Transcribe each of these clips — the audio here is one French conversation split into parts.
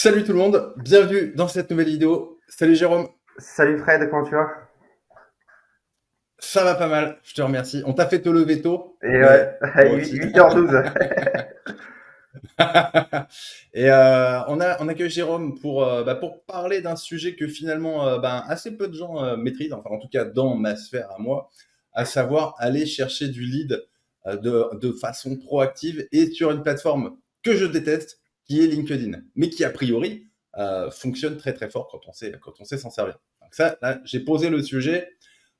Salut tout le monde, bienvenue dans cette nouvelle vidéo. Salut Jérôme, Salut Fred, comment tu vas? ça va pas mal, je te remercie. On t'a fait te lever tôt, Et mais ouais, moi aussi. 8h12. Et on accueille Jérôme pour parler d'un sujet que finalement assez peu de gens maîtrisent, enfin en tout cas dans ma sphère à moi, à savoir aller chercher du lead de façon proactive et sur une plateforme que je déteste, qui est LinkedIn, mais qui a priori fonctionne très très fort quand on sait s'en servir. Donc ça, là, j'ai posé le sujet.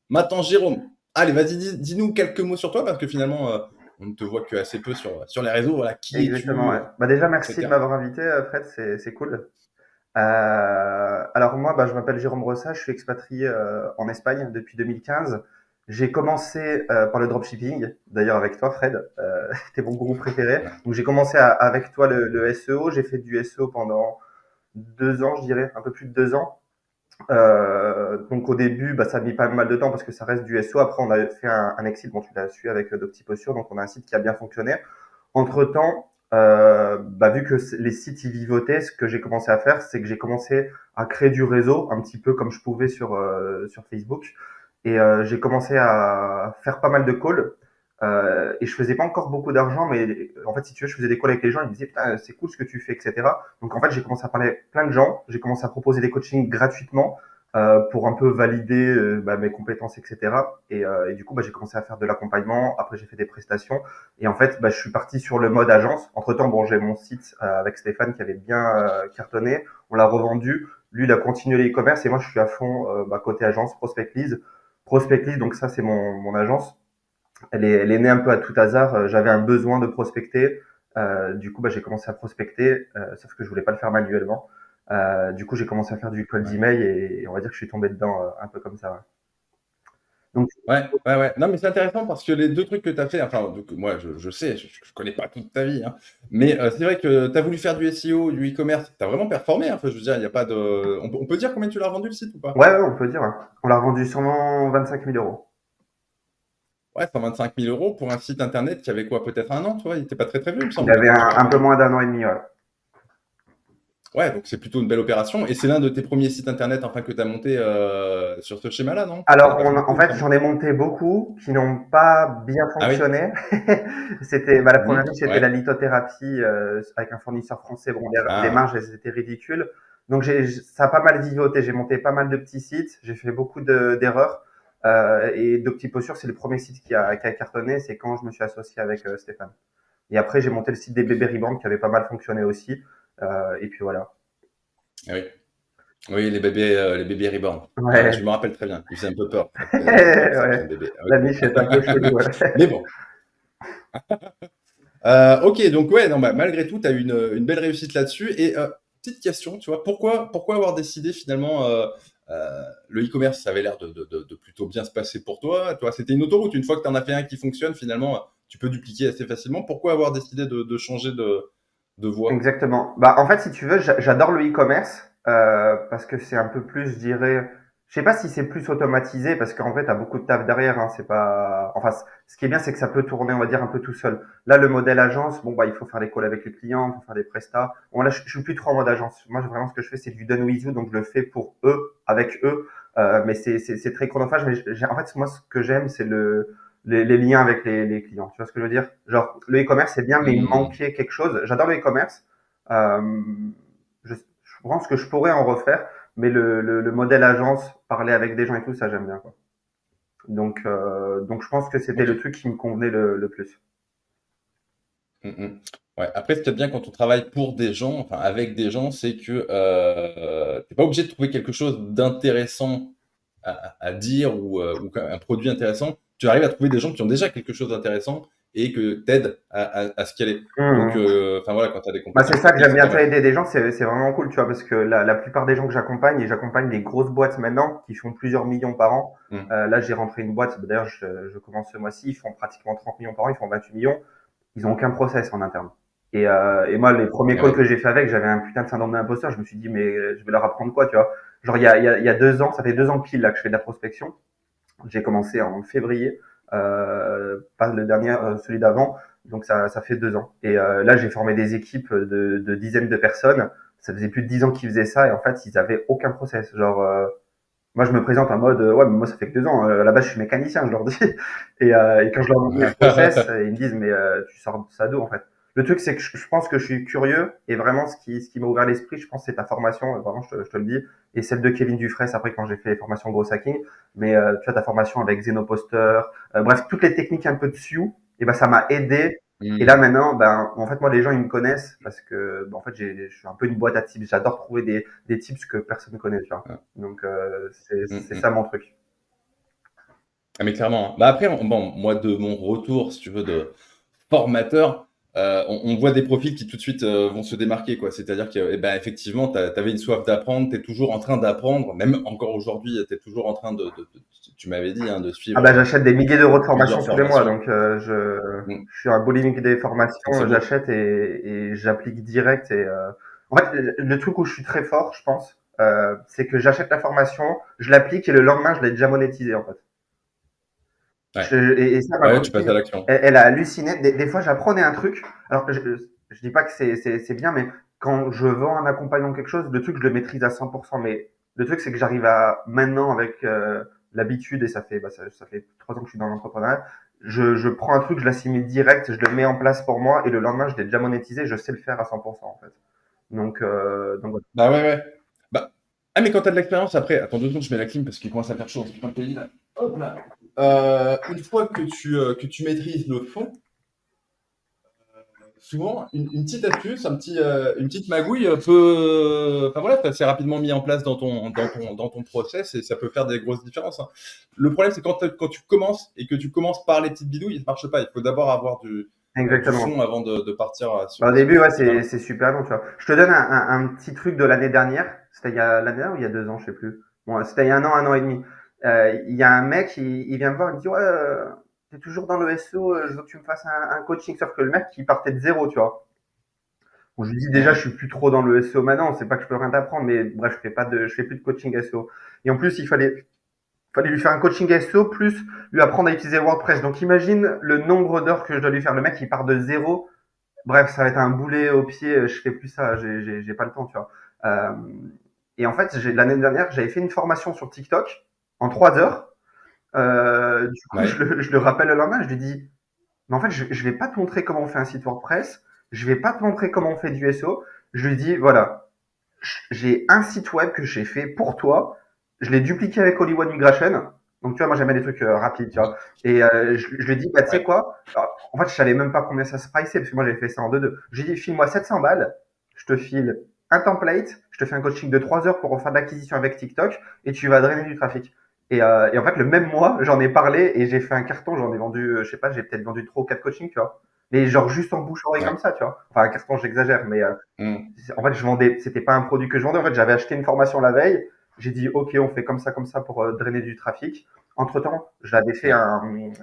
Maintenant, Jérôme, allez, vas-y, dis-nous quelques mots sur toi, parce que finalement, on ne te voit que assez peu sur les réseaux. Voilà, qui Exactement, es-tu, ouais. Bah déjà, merci de etc. m'avoir invité, Fred, c'est cool. Alors moi, je m'appelle Jérôme Rossa, je suis expatrié en Espagne depuis 2015. J'ai commencé par le dropshipping, d'ailleurs avec toi, Fred, t'es mon groupe préféré. Ouais. Donc j'ai commencé avec toi le SEO, j'ai fait du SEO pendant 2 ans, je dirais, un peu plus de 2 ans. Donc au début, ça a mis pas mal de temps parce que ça reste du SEO. Après, on a fait un exit, bon, tu l'as su avec Doctiposture, donc on a un site qui a bien fonctionné. Entre-temps, vu que les sites y vivotaient, ce que j'ai commencé à faire, c'est que j'ai commencé à créer du réseau, un petit peu comme je pouvais sur Facebook. Et j'ai commencé à faire pas mal de calls. Et je faisais pas encore beaucoup d'argent, mais en fait, si tu veux, je faisais des calls avec les gens, ils me disaient, putain, c'est cool ce que tu fais, etc. Donc en fait, j'ai commencé à parler à plein de gens, j'ai commencé à proposer des coachings gratuitement pour un peu valider mes compétences, etc. Et du coup, j'ai commencé à faire de l'accompagnement. Après, j'ai fait des prestations. Et en fait, je suis parti sur le mode agence. Entre-temps, bon, j'ai mon site avec Stéphane qui avait bien cartonné. On l'a revendu. Lui, il a continué les e-commerce et moi, je suis à fond côté agence, Prospect Leads. Prospect Leads, donc ça, c'est mon agence. Elle est née un peu à tout hasard. J'avais un besoin de prospecter. Du coup, j'ai commencé à prospecter, sauf que je voulais pas le faire manuellement. Du coup, j'ai commencé à faire du cold Ouais. email et on va dire que je suis tombé dedans un peu comme ça. Ouais. Donc, Ouais, ouais, ouais. Non, mais c'est intéressant parce que les deux trucs que tu as fait, enfin, donc, moi, je sais, je connais pas toute ta vie, hein, mais c'est vrai que tu as voulu faire du SEO, du e-commerce, tu as vraiment performé. Enfin, je veux dire, il n'y a pas de. On peut dire combien tu l'as vendu le site ou pas? ouais, ouais, on peut dire. Ouais. On l'a revendu 125 000 euros. Ouais, 125 000 euros pour un site internet qui avait quoi, peut-être un an, tu vois, il n'était pas très très vieux, il me Il semble, avait quand tu l'as un peu revendu. moins d'un an et demi. Ouais. Ouais, donc c'est plutôt une belle opération. Et c'est l'un de tes premiers sites internet enfin, que tu as monté sur ce schéma-là, non? Tu n'en as Alors, pas fait beaucoup, en il me fait, semble. j'en ai monté beaucoup qui n'ont pas bien Ah oui? fonctionné. C'était la première niche, c'était la Ouais. lithothérapie avec un fournisseur français. Bon, les Ah, marges, elles étaient ridicules. Donc, ça a pas mal vivoté. J'ai monté pas mal de petits sites. J'ai fait beaucoup d'erreurs. Et Doctiposture, c'est le premier site qui a cartonné. C'est quand je me suis associé avec Stéphane. Et après, j'ai monté le site des bébés Riband qui avait pas mal fonctionné aussi. Et puis voilà. ah oui. Oui, les bébés reborn. Ah, je Ouais. me rappelle très bien. Il faisait un peu peur, cette Ouais. crème bébé. La niche Ok. est un peu chelou. Ouais. Mais bon. Ok, donc ouais, non, malgré tout, tu as eu une belle réussite là-dessus. Et petite question, tu vois, pourquoi avoir décidé finalement le e-commerce, ça avait l'air de plutôt bien se passer pour toi. Toi, c'était une autoroute. Une fois que tu en as fait un qui fonctionne, finalement, tu peux dupliquer assez facilement. Pourquoi avoir décidé de changer de voie? Exactement. En fait, si tu veux, j'adore le e-commerce parce que c'est un peu plus, je dirais, je sais pas si c'est plus automatisé parce qu'en fait, t'as beaucoup de taf derrière. Hein, c'est pas, enfin, ce qui est bien, c'est que ça peut tourner, on va dire, un peu tout seul. Là, le modèle agence, bon, il faut faire les calls avec les clients, il faut faire des prestats. Bon, là, je suis plus trop en mode agence. Moi, vraiment, ce que je fais, c'est du done with you, donc je le fais pour eux, avec eux. Mais c'est très chronophage. Mais en fait, moi, ce que j'aime, c'est les liens avec les clients. Tu vois ce que je veux dire? Genre, le e-commerce, c'est bien, mais il me Hmm. manquait quelque chose. J'adore le e-commerce. Euh, je pense que je pourrais en refaire, mais le modèle agence, parler avec des gens et tout, ça, j'aime bien, quoi. Donc, je pense que c'était Ok. le truc qui me convenait le plus. Mm, mm. Ouais. Après, ce qui est bien quand on travaille pour des gens, enfin avec des gens, c'est que t'es pas obligé de trouver quelque chose d'intéressant à dire ou un produit intéressant. Tu arrives à trouver des gens qui ont déjà quelque chose d'intéressant et que t'aides à scaler. Donc, Mmh. enfin voilà, quand tu as des C'est compétences ça que techniques, j'aime c'est bien, pas tu vois, mal. aider des gens, c'est vraiment cool, tu vois, parce que la plupart des gens que j'accompagne, et j'accompagne des grosses boîtes maintenant qui font plusieurs millions par an. Mm. Là, j'ai rentré une boîte, d'ailleurs, je commence ce mois-ci, ils font pratiquement 30 millions par an, ils font 28 millions. Ils ont aucun process en interne. Et moi, les premiers Ah calls que ouais. j'ai fait avec, j'avais un putain de syndrome d'imposteur. Je me suis dit, mais je vais leur apprendre quoi, tu vois. Genre, il y a 2 ans, ça fait 2 ans pile là que je fais de la prospection. J'ai commencé en février, pas le dernier, celui d'avant. Donc ça fait 2 ans. Et là, j'ai formé des équipes de dizaines de personnes. ça faisait plus de 10 ans qu'ils faisaient ça et en fait, ils avaient aucun process. Genre, moi, je me présente en mode, ouais, mais moi, ça fait que 2 ans. À la base, je suis mécanicien, je leur dis. Et quand je leur montre mon process, ils me disent, mais tu sors ça d'où, en fait? Le truc, c'est que je pense que je suis curieux et vraiment, ce qui m'a ouvert l'esprit, je pense, c'est ta formation. Vraiment, je te le dis. Et celle de Kevin Dufresne, après, quand j'ai fait les formations gros hacking. Mais tu vois, ta formation avec Xenoposter, bref, toutes les techniques un peu dessus, et ben, ça m'a aidé. Et là, Hmm. maintenant, ben, en fait, moi, les gens, ils me connaissent parce que, ben, en fait, je suis un peu une boîte à tips. J'adore trouver des tips que personne ne connaît, tu vois. Donc, Hmm, c'est hmm. ça mon truc. Ah mais clairement, hein. Bah, après, bon, moi, de mon retour, si tu veux, de formateur, on voit des profils qui tout de suite, vont se démarquer, quoi. C'est-à-dire que, eh ben, effectivement, tu avais une soif d'apprendre, tu es toujours en train d'apprendre, même encore aujourd'hui, tu es toujours en train de tu m'avais dit, hein, de Ah suivre, bah, j'achète des milliers d'euros de plusieurs formation tous les mois, formations. donc Mmh, je suis un boulimique des c'est formations. beau. J'achète et j'applique direct. Et en fait, le truc où je suis très fort, je pense, c'est que j'achète la formation, je l'applique et le lendemain, je l'ai déjà monétisée en fait. Ouais. Et ça, ma Ouais, tu passes copine, à l'action. elle a halluciné. Des fois, j'apprenais un truc. Alors, je dis pas que c'est bien, mais quand je vends un accompagnant quelque chose, le truc, je le maîtrise à 100%. Mais le truc, c'est que j'arrive à, maintenant, avec l'habitude, et ça fait 3 ans que je suis dans l'entrepreneuriat, je prends un truc, je l'assimile direct, je le mets en place pour moi, et le lendemain, je l'ai déjà monétisé, je sais le faire à 100%, en fait. Donc voilà. Bah, ouais, ouais. Bah, ah, mais quand tu as de l'expérience, après, attends 2 secondes, je mets la clim parce qu'il commence à faire chaud dans ce putain de pays, là. Hop là. Une fois que tu maîtrises le fond, souvent, une petite astuce, une petite magouille peut, enfin voilà, c'est rapidement mis en place dans ton process et ça peut faire des grosses différences, hein. Le problème, c'est quand tu commences et que tu commences par les petites bidouilles, ça marche pas. Il faut d'abord avoir du fond Exactement. avant de partir Bah, au sur début, ouais, ce chemin-là. c'est super long, tu vois. Je te donne un petit truc de l'année dernière. C'était il y a l'année dernière ou il y a 2 ans, je sais plus. Bon, c'était il y a un an et demi. Il y a un mec, il vient me voir, il me dit, ouais, t'es toujours dans le SEO, je veux que tu me fasses un coaching. Sauf que le mec, il partait de zéro, tu vois. Bon, je lui dis déjà, je Mhm. suis plus trop dans le SEO maintenant. C'est pas que je peux rien t'apprendre, mais bref, je fais plus de coaching SEO. Et en plus, fallait lui faire un coaching SEO plus lui apprendre à utiliser WordPress. Donc, imagine le nombre d'heures que je dois lui faire. Le mec, il part de zéro. Bref, ça va être un boulet au pied. Je fais plus ça. J'ai pas le temps, tu vois. Euh, et en fait, l'année dernière, j'avais fait une formation sur TikTok en 3 heures. Du coup, Ouais. je le rappelle le lendemain. Je lui dis, mais en fait, je vais pas te montrer comment on fait un site WordPress. Je vais pas te montrer comment on fait du SEO. Je lui dis, voilà, j'ai un site web que j'ai fait pour toi. Je l'ai dupliqué avec Holy One Migration. Donc, tu vois, moi, j'aimais des trucs rapides, tu vois. Mhm. Et je lui ai dit, bah, tu sais Ouais. quoi. Alors, en fait, je savais même pas combien ça se priceait, parce que moi, j'avais fait ça en 2-2. J'ai dit, file-moi 700 balles. Je te file un template. Je te fais un coaching de 3 heures pour refaire de l'acquisition avec TikTok. Et tu vas drainer du trafic. Et en fait, le même mois, j'en ai parlé et j'ai fait un carton. J'en ai vendu, je sais pas, j'ai peut-être vendu 3 ou 4 coachings, tu vois. Mais genre juste en bouche-oreille comme Ouais. ça, tu vois. Enfin, un carton, j'exagère, mais Mhm. en fait, je vendais, c'était pas un produit que je vendais. En fait, j'avais acheté une formation la veille. J'ai dit, OK, on fait comme ça pour drainer du trafic. Entre temps, Ouais.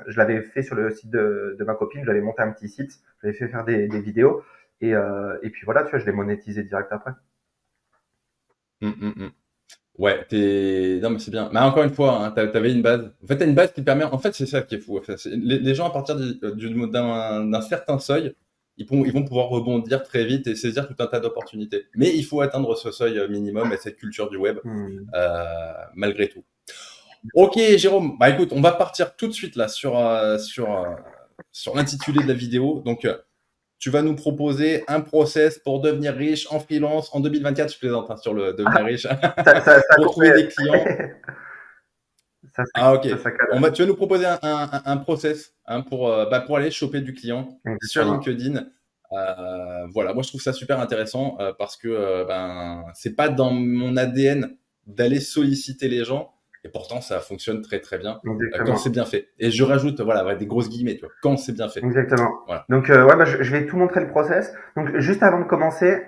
je l'avais fait sur le site de ma copine. Je l'avais monté un petit site. Je l'avais fait faire des vidéos. Et puis voilà, tu vois, je l'ai monétisé direct après. Mhm, mhm. Ouais, non, mais c'est bien. Mais encore une fois, hein, t'avais une base. En fait, t'as une base qui te permet. En fait, c'est ça qui est fou. Enfin, les gens, à partir d'un certain seuil, ils vont pouvoir rebondir très vite et saisir tout un tas d'opportunités. Mais il faut atteindre ce seuil minimum et cette culture du web, Hmm. malgré tout. Ok, Jérôme. Bah écoute, on va partir tout de suite là sur l'intitulé de la vidéo. Donc, tu vas nous proposer un process pour devenir riche en freelance en 2024. Je plaisante hein, sur le devenir riche Ça a pour trouver des clients. coupé. Ah ok. Ça saccade. Tu vas nous proposer un process hein, pour aller choper du client sur Exactement. LinkedIn. Voilà, moi je trouve ça super intéressant parce que ben c'est pas dans mon ADN d'aller solliciter les gens et pourtant ça fonctionne très très bien quand c'est Exactement. bien fait. Et je rajoute voilà ouais, des grosses guillemets, tu vois, quand c'est bien fait. Exactement. Voilà. Donc, ouais, bah, je vais tout montrer le process. Donc, juste avant de commencer,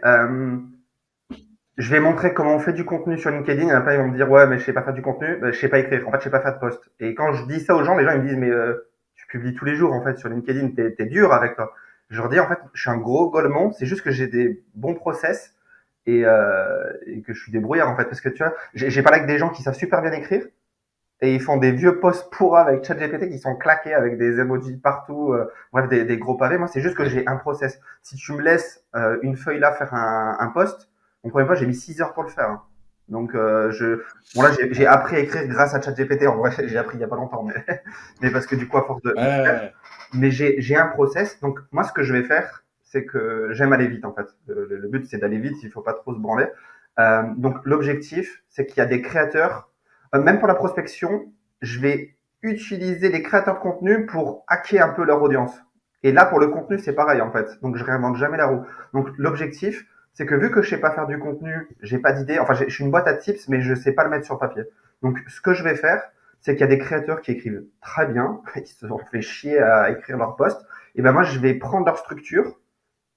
je vais montrer comment on fait du contenu sur LinkedIn. Il y en a plein, ils vont me dire, ouais, mais je sais pas faire du contenu, bah, je sais pas écrire. En fait, je sais pas faire de post. Et quand je dis ça aux gens, les gens, ils me disent, mais tu publies tous les jours, en fait, sur LinkedIn, t'es dur avec toi. Je leur dis, en fait, je suis un gros golemon, c'est juste que j'ai des bons process et que je suis débrouillard, en fait. Parce que tu vois, j'ai parlé avec des gens qui savent super bien écrire et ils font des vieux posts pourras avec ChatGPT qui sont claqués avec des emojis partout, bref, des gros pavés. Moi, c'est juste que Ouais. j'ai un process. Si tu me laisses une feuille là faire un post, Mon premier post, j'ai mis 6 heures pour le faire, hein. Donc, bon là, j'ai appris à écrire grâce à ChatGPT. En vrai, j'ai appris il y a pas longtemps, mais, mais parce que du coup, à force Ouais, de ouais, faire, ouais. mais j'ai un process. Donc, moi, ce que je vais faire, c'est que j'aime aller vite, en fait. Le but, c'est d'aller vite. Il faut pas trop se branler. Donc, l'objectif, c'est qu'il y a des créateurs, même pour la prospection, je vais utiliser les créateurs de contenu pour hacker un peu leur audience. Et là, pour le contenu, c'est pareil, en fait. Donc, je réinvente jamais la roue. Donc, l'objectif, c'est que vu que je sais pas faire du contenu, j'ai pas d'idée. Enfin, je suis une boîte à tips, mais je sais pas le mettre sur papier. Donc, ce que je vais faire, c'est qu'il y a des créateurs qui écrivent très bien, qui se sont fait chier à écrire leur post. Et ben moi, je vais prendre leur structure,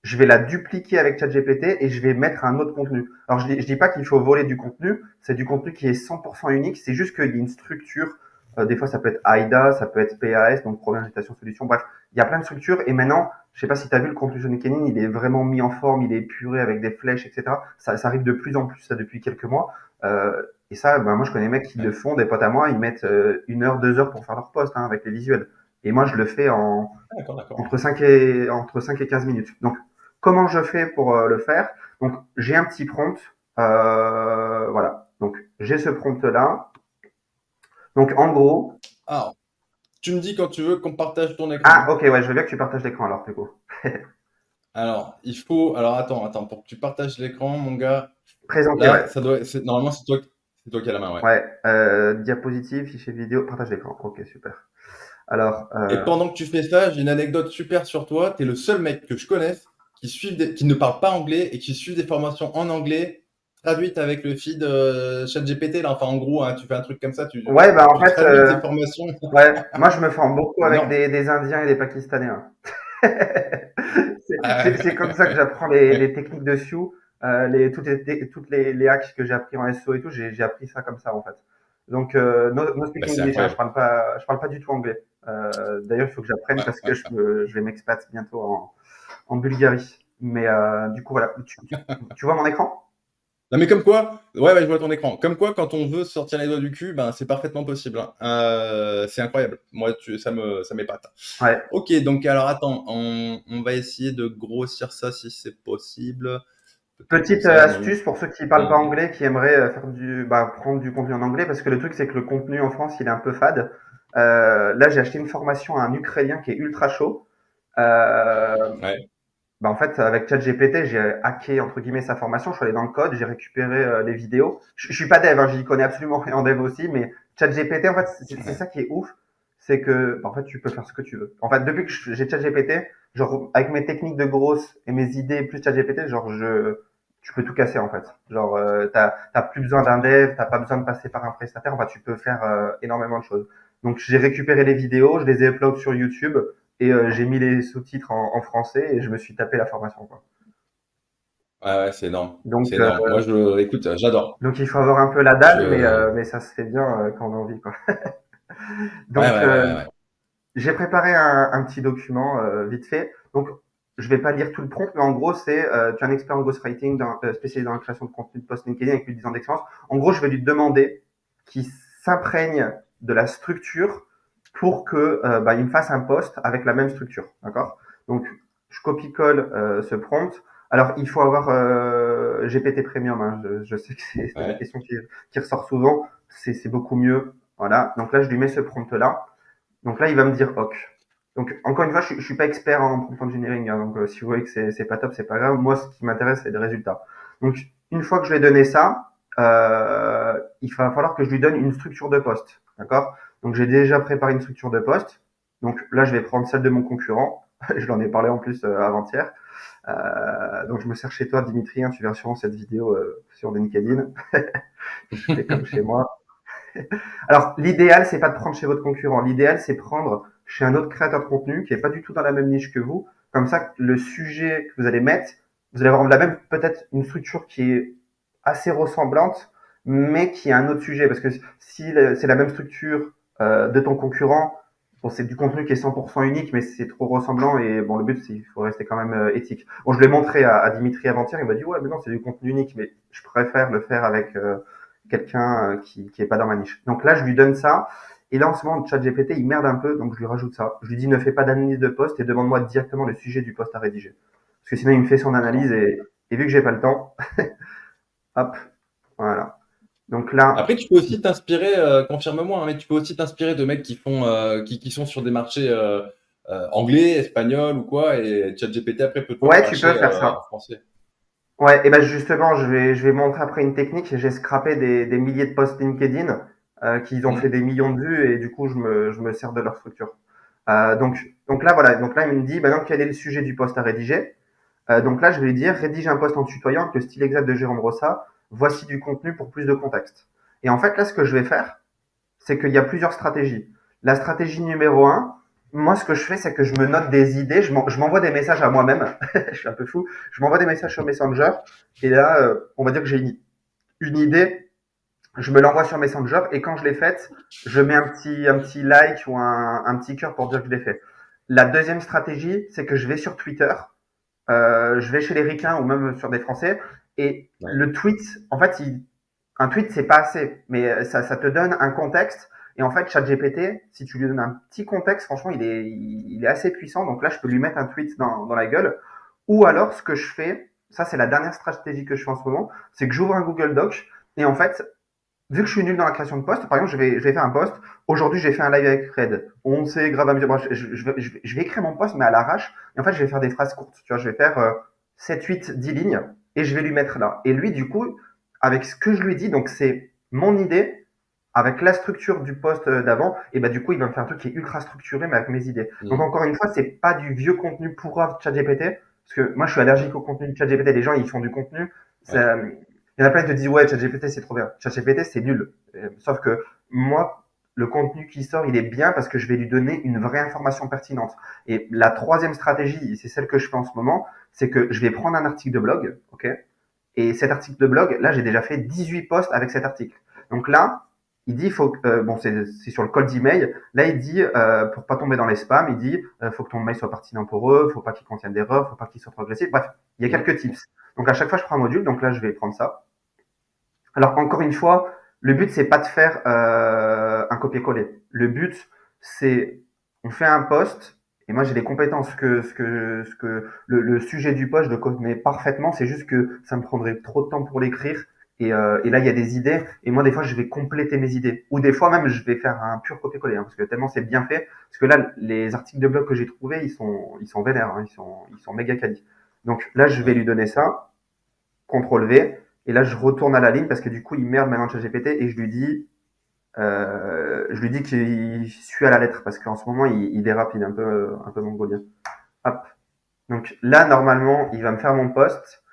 je vais la dupliquer avec ChatGPT et je vais mettre un autre contenu. Alors, je dis pas qu'il faut voler du contenu, c'est du contenu qui est 100% unique, c'est juste qu'il y a une structure. Des fois, ça peut être AIDA, ça peut être PAS, donc programme invitation solution. Bref, il y a plein de structures. Et maintenant, je sais pas si tu as vu, le contenu sur LinkedIn, il est vraiment mis en forme, il est épuré avec des flèches, etc. Ça arrive de plus en plus, ça, depuis quelques mois. Et ça, ben, moi, je connais des mecs qui le Ouais. font, des potes à moi, ils mettent 1 heure, 2 heures pour faire leur post, hein, avec les visuels. Et moi, je le fais Ah, d'accord, d'accord. entre cinq et 15 minutes. Donc, comment je fais pour le faire? Donc, j'ai un petit prompt. Voilà. Donc, j'ai ce prompt-là. Donc, en gros, Alors, tu me dis quand tu veux qu'on partage ton écran, ah, hein. ok, ouais, je veux bien que tu partages l'écran alors, du coup. Alors, il faut. Alors, attends, pour que tu partages l'écran, mon gars, Présenter, là, ouais. ça doit. Normalement, c'est toi qui as la main, ouais. Ouais, diapositive, fichier vidéo, partage l'écran. Ok, super. Alors, Et pendant que tu fais ça, j'ai une anecdote super sur toi. Tu es le seul mec que je connaisse qui ne parle pas anglais et qui suit des formations en anglais traduites avec le feed ChatGPT. Là, enfin, en gros, hein, tu fais un truc comme ça, ouais, bah en tu fait, traduis tes formations. ouais, moi je me forme beaucoup C'est avec énorme. des Indiens et des Pakistanais, hein. C'est comme ça que Ouais, j'apprends les ouais, techniques de Sioux, toutes les hacks que j'ai appris en SEO et tout, j'ai appris ça comme ça en fait. Donc, no bah, speak c'est English, hein, incroyable. je parle pas du tout anglais. D'ailleurs, il faut que j'apprenne Ouais, parce que ouais, je, ouais. me, je vais m'expat bientôt en Bulgarie. Mais du coup, voilà. Tu vois mon écran? Non, mais comme quoi, ouais, ouais, je vois ton écran. Comme quoi, quand on veut sortir les doigts du cul, ben, c'est parfaitement possible, hein. C'est incroyable. Moi, ça m'épate. Ouais. Ok, donc alors attends, on va essayer de grossir ça si c'est possible. Peut-être comme Petite ça, non. astuce pour ceux qui parlent pas anglais, qui aimeraient prendre du contenu en anglais, parce que le truc c'est que le contenu en France il est un peu fade. Là j'ai acheté une formation à un Ukrainien qui est ultra chaud. Euh, Ouais. en fait avec ChatGPT j'ai hacké entre guillemets sa formation, je suis allé dans le code, j'ai récupéré les vidéos. Je suis pas dev, hein, j'y connais absolument rien en dev aussi, mais ChatGPT en fait c'est Ouais. ça qui est ouf, c'est que en fait tu peux faire ce que tu veux. En fait depuis que j'ai ChatGPT, genre avec mes techniques de grosse et mes idées plus ChatGPT, genre tu peux tout casser en fait. Genre, t'as plus besoin d'un dev, t'as pas besoin de passer par un prestataire. Enfin, tu peux faire énormément de choses. Donc, j'ai récupéré les vidéos, je les ai upload sur YouTube et j'ai mis les sous-titres en français et je me suis tapé la formation, quoi. Ouais, ouais, c'est énorme. Donc, C'est énorme. Moi, écoute, j'adore. il faut avoir un peu la dalle, Je, mais ça se fait bien quand on a envie, quoi. ouais, Donc, ouais, ouais, ouais, ouais. j'ai préparé un petit document vite fait. Donc, je vais pas lire tout le prompt, mais en gros, c'est tu es un expert en ghostwriting, spécialisé dans la création de contenu de post LinkedIn avec plus de 10 ans d'expérience. En gros, je vais lui demander qu'il s'imprègne de la structure pour que il me fasse un post avec la même structure, d'accord? Donc, je copie-colle ce prompt. Alors, il faut avoir GPT Premium, hein. Je sais que c'est la Ouais. question qui ressort souvent. C'est beaucoup mieux. Voilà. Donc là, je lui mets ce prompt-là. Donc là, il va me dire OK. Donc encore une fois, je suis pas expert en prompt engineering, hein, donc si vous voyez que c'est pas top, c'est pas grave. Moi, ce qui m'intéresse, c'est les résultats. Donc une fois que je lui ai donné ça, il va falloir que je lui donne une structure de poste, d'accord? Donc j'ai déjà préparé une structure de poste. Donc là, je vais prendre celle de mon concurrent. Je l'en ai parlé en plus avant-hier. Donc je me sers chez toi, Dimitri. Hein, tu verras sûrement cette vidéo sur LinkedIn. Je fais comme chez moi. Alors, l'idéal, c'est pas de prendre chez votre concurrent. L'idéal, c'est prendre chez un autre créateur de contenu qui est pas du tout dans la même niche que vous. Comme ça, le sujet que vous allez mettre, vous allez avoir la même, peut-être une structure qui est assez ressemblante, mais qui a un autre sujet. Parce que si c'est la même structure de ton concurrent, bon, c'est du contenu qui est 100% unique, mais c'est trop ressemblant. Et bon, le but, c'est qu'il faut rester quand même éthique. Bon, je l'ai montré à Dimitri avant-hier. Il m'a dit, ouais, mais non, c'est du contenu unique, mais je préfère le faire avec quelqu'un qui est pas dans ma niche. Donc là, je lui donne ça. Et là, en ce moment, ChatGPT, il merde un peu, donc je lui rajoute ça. Je lui dis, ne fais pas d'analyse de poste et demande-moi directement le sujet du poste à rédiger. Parce que sinon, il me fait son analyse D'accord. et vu que j'ai pas le temps, Hop, voilà. Donc là, Après, tu peux aussi t'inspirer, confirme-moi, hein, mais tu peux aussi t'inspirer de mecs qui font, qui sont sur des marchés anglais, espagnols ou quoi, et ChatGPT après peut te le ouais, tu peux cracher faire en ça. français. Ouais, et ben justement, je vais montrer après une technique. J'ai scrappé des milliers de posts LinkedIn qui ont fait Mhm. des millions de vues et du coup, je me sers de leur structure. Donc là, voilà. Donc là, il me dit maintenant quel est le sujet du post à rédiger. Donc là, je vais lui dire rédige un post en tutoyant avec le style exact de Jérôme Rossa. Voici du contenu pour plus de contexte. Et en fait, là, ce que je vais faire, c'est qu'il y a plusieurs stratégies. La stratégie numéro un, moi, ce que je fais, c'est que je me note des idées, je m'envoie des messages à moi-même. Je suis un peu fou. Je m'envoie des messages sur Messenger. Et là, on va dire que j'ai une idée, je me l'envoie sur Messenger. Et quand je l'ai faite, je mets un petit like ou un petit cœur pour dire que je l'ai fait. La deuxième stratégie, c'est que je vais sur Twitter, je vais chez les ricains ou même sur des Français. Et Ouais. le tweet, en fait, un tweet, c'est pas assez, mais ça te donne un contexte. Et en fait, ChatGPT, si tu lui donnes un petit contexte, franchement, il est assez puissant. Donc là, je peux lui mettre un tweet dans la gueule. Ou alors, ce que je fais, ça, c'est la dernière stratégie que je fais en ce moment, c'est que j'ouvre un Google Doc. Et en fait, vu que je suis nul dans la création de posts, par exemple, je vais faire un post. Aujourd'hui, j'ai fait un live avec Fred. On s'est grave amusé. Bon, je vais écrire mon post, mais à l'arrache. Et en fait, je vais faire des phrases courtes. Tu vois, je vais faire 7, 8, 10 lignes et je vais lui mettre là. Et lui, du coup, avec ce que je lui dis, donc c'est mon idée, avec la structure du post d'avant, et bah du coup, il va me faire un truc qui est ultra structuré, mais avec mes idées. Donc Mhm. encore une fois, c'est pas du vieux contenu pourrave de ChatGPT, parce que moi, je suis allergique au contenu de ChatGPT. Les gens, ils font du contenu. Ouais. Il y en a plein qui te disent ouais, ChatGPT c'est trop bien. ChatGPT c'est nul. Sauf que moi, le contenu qui sort, il est bien parce que je vais lui donner une vraie information pertinente. Et la troisième stratégie, c'est celle que je fais en ce moment, c'est que je vais prendre un article de blog, ok. Et cet article de blog, là, j'ai déjà fait 18 posts avec cet article. Donc là, il dit, faut, bon, c'est sur le code d'email. Là, il dit, pour pas tomber dans les spams, il dit, faut que ton mail soit pertinent pour eux, faut pas qu'il contienne d'erreurs, faut pas qu'il soit trop agressif. Bref, il y a Mhm. quelques tips. Donc à chaque fois, je prends un module. Donc là, je vais prendre ça. Alors encore une fois, le but c'est pas de faire un copier-coller. Le but c'est on fait un post et moi j'ai les compétences que le sujet du post je le connais parfaitement. C'est juste que ça me prendrait trop de temps pour l'écrire et là il y a des idées et moi des fois je vais compléter mes idées ou des fois même je vais faire un pur copier-coller hein, parce que tellement c'est bien fait. Parce que là les articles de blog que j'ai trouvés ils sont vénères, hein, ils sont méga quali. Donc là je vais Ouais. lui donner ça. CTRL V, et là je retourne à la ligne parce que du coup il merde maintenant ChatGPT et je lui dis qu'il suit à la lettre parce qu'en ce moment il dérape, il est un peu mongolien. Hop. Donc là normalement il va me faire mon post.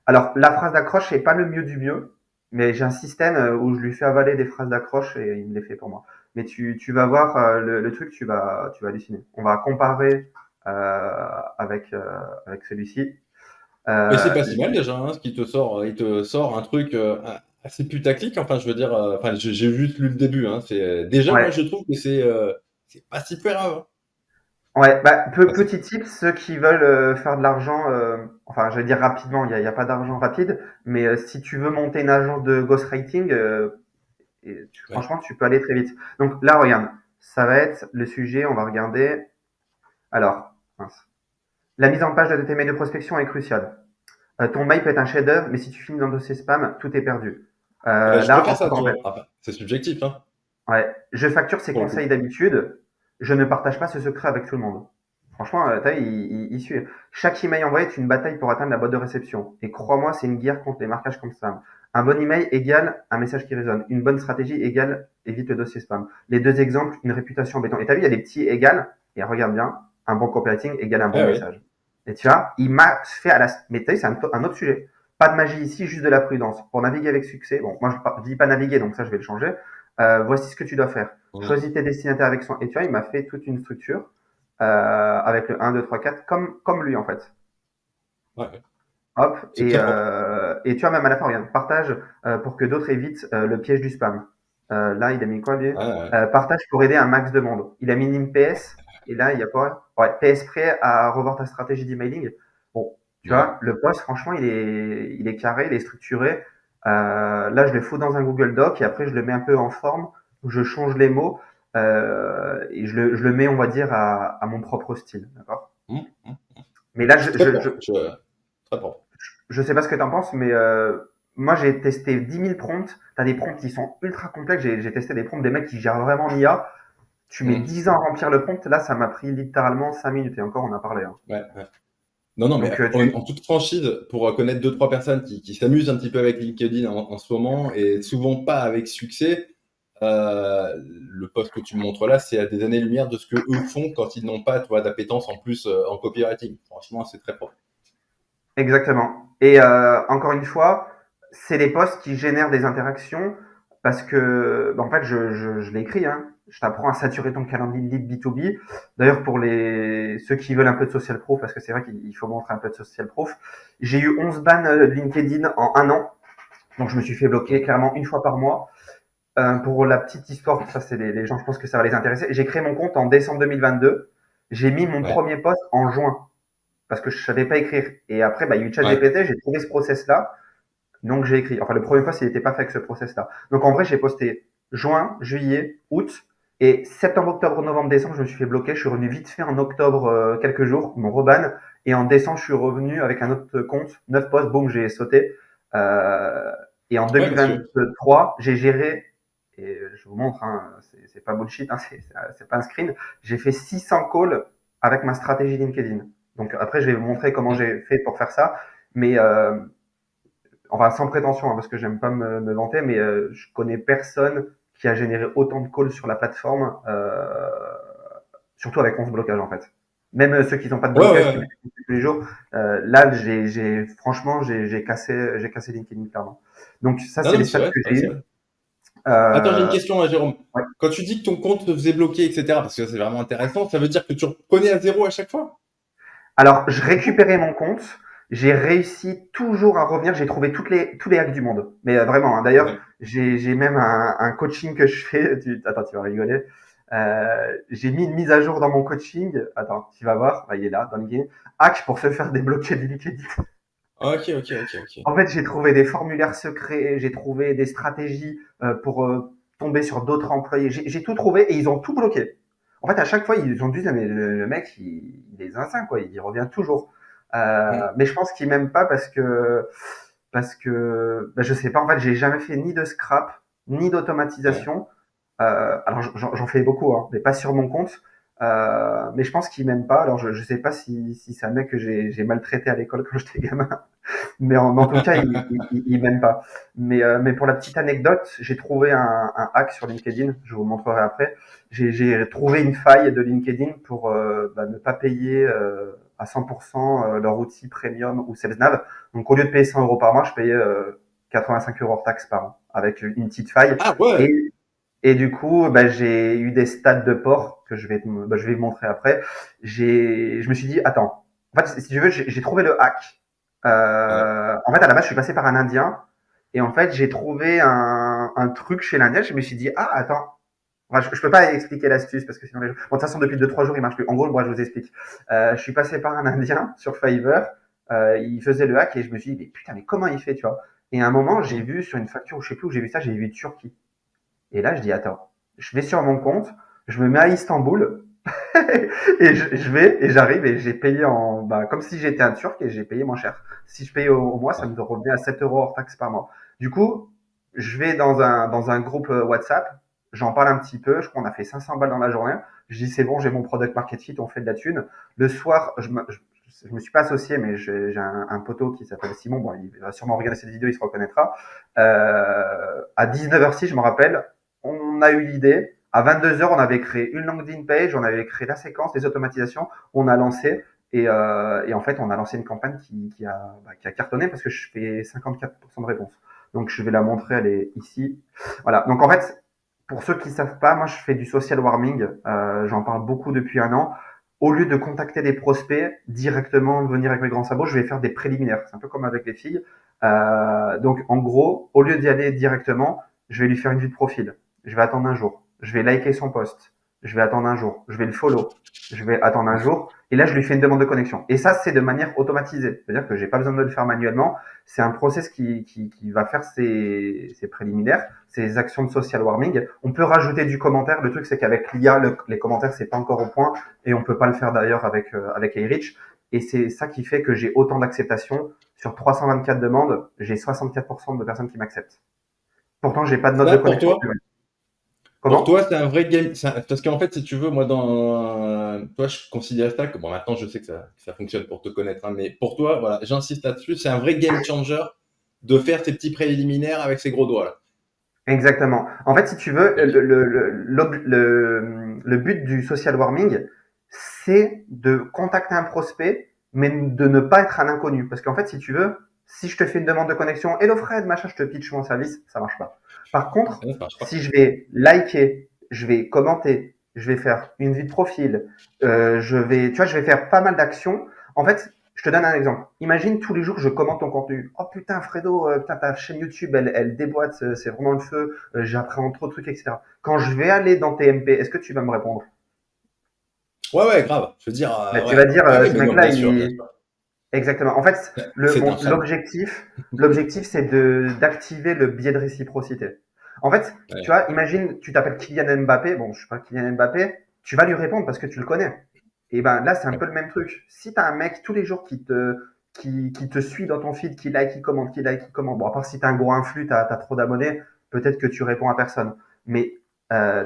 Alors la phrase d'accroche c'est pas le mieux du mieux, mais j'ai un système où je lui fais avaler des phrases d'accroche et il me les fait pour moi. Mais tu vas voir le truc, tu vas halluciner. On va comparer avec celui-ci. Mais c'est Euh, pas si mal déjà, hein, ce qui te sort, il te sort un truc assez putaclic. Enfin, je veux dire, enfin, j'ai juste lu le début. Hein, c'est déjà, moi, ouais, je trouve que c'est pas si grave. Hein. Ouais, bah, Enfin, petit tip, ceux qui veulent faire de l'argent, enfin, j'allais dire rapidement, il y a pas d'argent rapide, mais si tu veux monter une agence de ghostwriting, ouais. franchement, tu peux aller très vite. Donc là, regarde, ça va être le sujet, on va regarder. Alors, mince. La mise en page de tes mails de prospection est cruciale. Ton mail peut être un chef-d'œuvre, mais si tu finis dans le dossier spam, tout est perdu. Je Là, préfère entre ça, tu vois. parenthèses. Enfin, c'est subjectif, hein, Ouais, je facture ses pour le conseils coup. d'habitude. Je ne partage pas ce secret avec tout le monde. Franchement, t'as vu, il suit. Chaque email envoyé est une bataille pour atteindre la boîte de réception. Et crois-moi, c'est une guerre contre les marquages comme spam. Un bon email égale un message qui résonne. Une bonne stratégie égale évite le dossier spam. Les deux exemples, une réputation béton. Et t'as vu, il y a des petits égales. Et regarde bien, un bon copywriting égale un bon Ouais, ouais. message. Et tu vois, il m'a fait à la. Mais t'as vu, c'est un autre sujet. Pas de magie ici, juste de la prudence. Pour naviguer avec succès, bon, moi je dis pas naviguer, donc ça je vais le changer. Voici ce que tu dois faire. Mhm. Choisis tes destinataires avec soin. Et tu vois, il m'a fait toute une structure avec le 1, 2, 3, 4, comme lui en fait. Ouais, ouais. Hop, C'est très propre. et tu vois, même à la fin, regarde, partage pour que d'autres évitent le piège du spam. Là, il a mis quoi, lui Ouais, ouais. Partage pour aider un max de monde. Il a mis une PS, et là, il y a quoi Ouais, PS prêt à revoir ta stratégie d'emailing. Bon, tu Ouais. vois, le post, franchement, il est carré, il est structuré. Là, je le fous dans un Google Doc, et après, je le mets un peu en forme, où je change les mots, et je le mets, on va dire, à mon propre style. D'accord Mhm. Mais là, C'est très propre. Très propre. je sais pas ce que tu en penses, mais moi, j'ai testé 10 000 prompts. Tu as des prompts qui sont ultra complexes. J'ai testé des prompts des mecs qui gèrent vraiment l'IA. Tu mets Mhm. 10 ans à remplir le prompt. Là, ça m'a pris littéralement 5 minutes. Et encore, on a parlé. Hein. Ouais, ouais. Non, non, mais Donc, en toute franchise, pour connaître deux, trois personnes qui s'amusent un petit peu avec LinkedIn en ce moment et souvent pas avec succès, le post que tu me montres là, c'est à des années-lumière de ce que eux font quand ils n'ont pas, tu vois, d'appétence en plus en copywriting. Franchement, c'est très propre. exactement. Et encore une fois, c'est les posts qui génèrent des interactions parce que, en fait, je l'ai écrit. Hein. Je t'apprends à saturer ton calendrier lead B2B. D'ailleurs, pour ceux qui veulent un peu de social proof, parce que c'est vrai qu'il faut montrer un peu de social proof, j'ai eu 11 bans de LinkedIn en un an. Donc, je me suis fait bloquer Mhm. clairement une fois par mois. Pour la petite histoire, ça, c'est les gens, je pense que ça va les intéresser. J'ai créé mon compte en décembre 2022. J'ai mis mon Ouais, premier post en juin parce que je savais pas écrire. Et après, il y a eu ouais, ChatGPT, j'ai trouvé ce process-là, donc j'ai écrit. Enfin, le premier post, il n'était pas fait avec ce process-là. Donc en vrai, j'ai posté juin, juillet, août, et septembre, octobre, novembre, décembre, je me suis fait bloquer. Je suis revenu vite fait en octobre, quelques jours, mon reban, et en décembre, je suis revenu avec un autre compte, 9 posts, boum, j'ai sauté. Euh, et en ouais, parce que 2023, j'ai géré, et je vous montre, hein, c'est pas bullshit, hein, c'est pas un screen, j'ai fait 600 calls avec ma stratégie LinkedIn. Donc après, je vais vous montrer comment mm, j'ai fait pour faire ça. Mais enfin, sans prétention, hein, parce que j'aime pas me vanter, mais je connais personne qui a généré autant de calls sur la plateforme, surtout avec 11 blocages en fait. Même ceux qui n'ont pas de ouais, ouais, blocage, qui ouais. mettent tous les jours, là, franchement, j'ai cassé LinkedIn clairement. Donc ça, Non, c'est non, les c'est stats vrai, que c'est vrai, j'ai c'est eues. vrai. Attends, j'ai une Euh, question, là, Jérôme. ouais. Quand tu dis que ton compte te faisait bloquer, etc., parce que c'est vraiment intéressant, ça veut dire que tu reprenais à zéro à chaque fois? Alors, je récupérais mon compte. J'ai réussi toujours à revenir. J'ai trouvé tous les hacks du monde. Mais vraiment, hein. D'ailleurs, Ouais. j'ai même un coaching que je fais. Attends, tu vas rigoler. J'ai mis une mise à jour dans mon coaching. Attends, tu vas voir. Il est là, dans LinkedIn. Hack pour se faire débloquer de LinkedIn. Ok, ok, ok, ok. En fait, j'ai trouvé des formulaires secrets. J'ai trouvé des stratégies pour tomber sur d'autres employés. J'ai tout trouvé et ils ont tout bloqué. En fait, à chaque fois, ils ont dit, mais le mec, il est zinzin, quoi. Il revient toujours. Mm. Mais je pense qu'il m'aime pas parce que, je sais pas. En fait, j'ai jamais fait ni de scrap, ni Ouais. d'automatisation. Alors, j'en fais beaucoup, hein, mais pas sur mon compte. Mais je pense qu'il m'aime pas. Alors, je sais pas si c'est un mec que j'ai maltraité à l'école quand j'étais gamin. Mais en tout cas, il m'aime pas. Mais pour la petite anecdote, j'ai trouvé un hack sur LinkedIn. Je vous montrerai après. J'ai trouvé une faille de LinkedIn pour ne pas payer à 100% leur outil premium ou SalesNav. Donc au lieu de payer 100 euros par mois, je payais 85 euros hors taxe par an avec une petite faille. Ah ouais! Et, et du coup, j'ai eu des stats de port que je vais vous montrer après. Je me suis dit, attends, en fait, si tu veux, j'ai trouvé le hack. Ouais. En fait, à la base, je suis passé par un Indien. Et en fait, j'ai trouvé un truc chez l'Indien. Je me suis dit, ah, attends. Enfin, je peux pas expliquer l'astuce parce que sinon les gens... Bon, de toute façon, depuis 2 3 jours, il marche plus. En gros, moi, je vous explique. Je suis passé par un Indien sur Fiverr. Il faisait le hack et je me suis dit, mais putain, mais comment il fait, tu vois? Et à un moment, j'ai Mm. vu sur une facture, je sais plus où j'ai vu ça, j'ai vu Turquie. Et là, je dis, attends, je vais sur mon compte, je me mets à Istanbul et je vais et j'arrive et j'ai payé comme si j'étais un Turc et j'ai payé moins cher. Si je payais au mois, ça Ouais. me revenait à 7 euros hors taxe par mois. Du coup, je vais dans un groupe WhatsApp, j'en parle un petit peu, je crois qu'on a fait 500 balles dans la journée. Je dis, c'est bon, j'ai mon product market fit, on fait de la thune. Le soir, je me suis pas associé, mais j'ai un poteau qui s'appelle Simon. Bon, il va sûrement regarder cette vidéo, il se reconnaîtra. À 19h06, je me rappelle, on a eu l'idée. À 22h, on avait créé une landing page, on avait créé la séquence, les automatisations, on a lancé. Et en fait, on a lancé une campagne qui a cartonné parce que je fais 54% de réponse. Donc, je vais la montrer, elle est ici. Voilà. Donc, en fait, pour ceux qui ne savent pas, moi, je fais du social warming. J'en parle beaucoup depuis un an. Au lieu de contacter des prospects directement, venir avec mes grands sabots, je vais faire des préliminaires. C'est un peu comme avec les filles. Donc, en gros, au lieu d'y aller directement, je vais lui faire une vue de profil. Je vais attendre un jour. Je vais liker son post. Je vais attendre un jour. Je vais le follow. Je vais attendre un jour. Et là, je lui fais une demande de connexion. Et ça, c'est de manière automatisée. C'est-à-dire que j'ai pas besoin de le faire manuellement. C'est un process qui va faire ses préliminaires, ses actions de social warming. On peut rajouter du commentaire. Le truc, c'est qu'avec l'IA, les commentaires, c'est pas encore au point. Et on peut pas le faire d'ailleurs avec Airich. Et c'est ça qui fait que j'ai autant d'acceptation sur 324 demandes, j'ai 64% de personnes qui m'acceptent. Pourtant, j'ai pas de note de Ça, pour connexion. toi, pour Comment? toi, c'est un vrai game. Parce qu'en fait, si tu veux, moi, toi, je considère ça que bon, maintenant, je sais que ça fonctionne pour te connaître, hein, mais pour toi, voilà, j'insiste là-dessus, c'est un vrai game changer de faire tes petits préliminaires avec ces gros doigts là. Exactement. En fait, si tu veux, Ok. le but du social warming, c'est de contacter un prospect, mais de ne pas être un inconnu. Parce qu'en fait, si tu veux, si je te fais une demande de connexion, hello Fred, machin, je te pitch mon service, ça marche pas. Par contre, Ça ne marche pas. si je vais liker, je vais commenter, je vais faire une vue de profil, tu vois, je vais faire pas mal d'actions. En fait, je te donne un exemple. Imagine tous les jours, je commente ton contenu. Oh putain, Fredo, putain, ta chaîne YouTube, elle déboîte, c'est vraiment le feu. J'apprends trop de trucs, etc. Quand je vais aller dans TMP, est-ce que tu vas me répondre? Ouais, ouais, grave. Je veux dire, Ben, tu vas ouais, dire, ouais, ouais, ce mais non, mec-là, bien sûr, bien il... sûr. Exactement. En fait, C'est un fan. l'objectif, c'est d'activer le biais de réciprocité. En fait, tu Ouais, vois, imagine, tu t'appelles Kylian Mbappé. Bon, je suis pas Kylian Mbappé. Tu vas lui répondre parce que tu le connais. Et ben là, c'est un ouais. peu le même truc. Si tu as un mec tous les jours qui te suit dans ton feed, qui like, qui commente, qui like, qui commente. Bon, à part si tu as un gros influx, tu as trop d'abonnés, peut-être que tu réponds à personne. Mais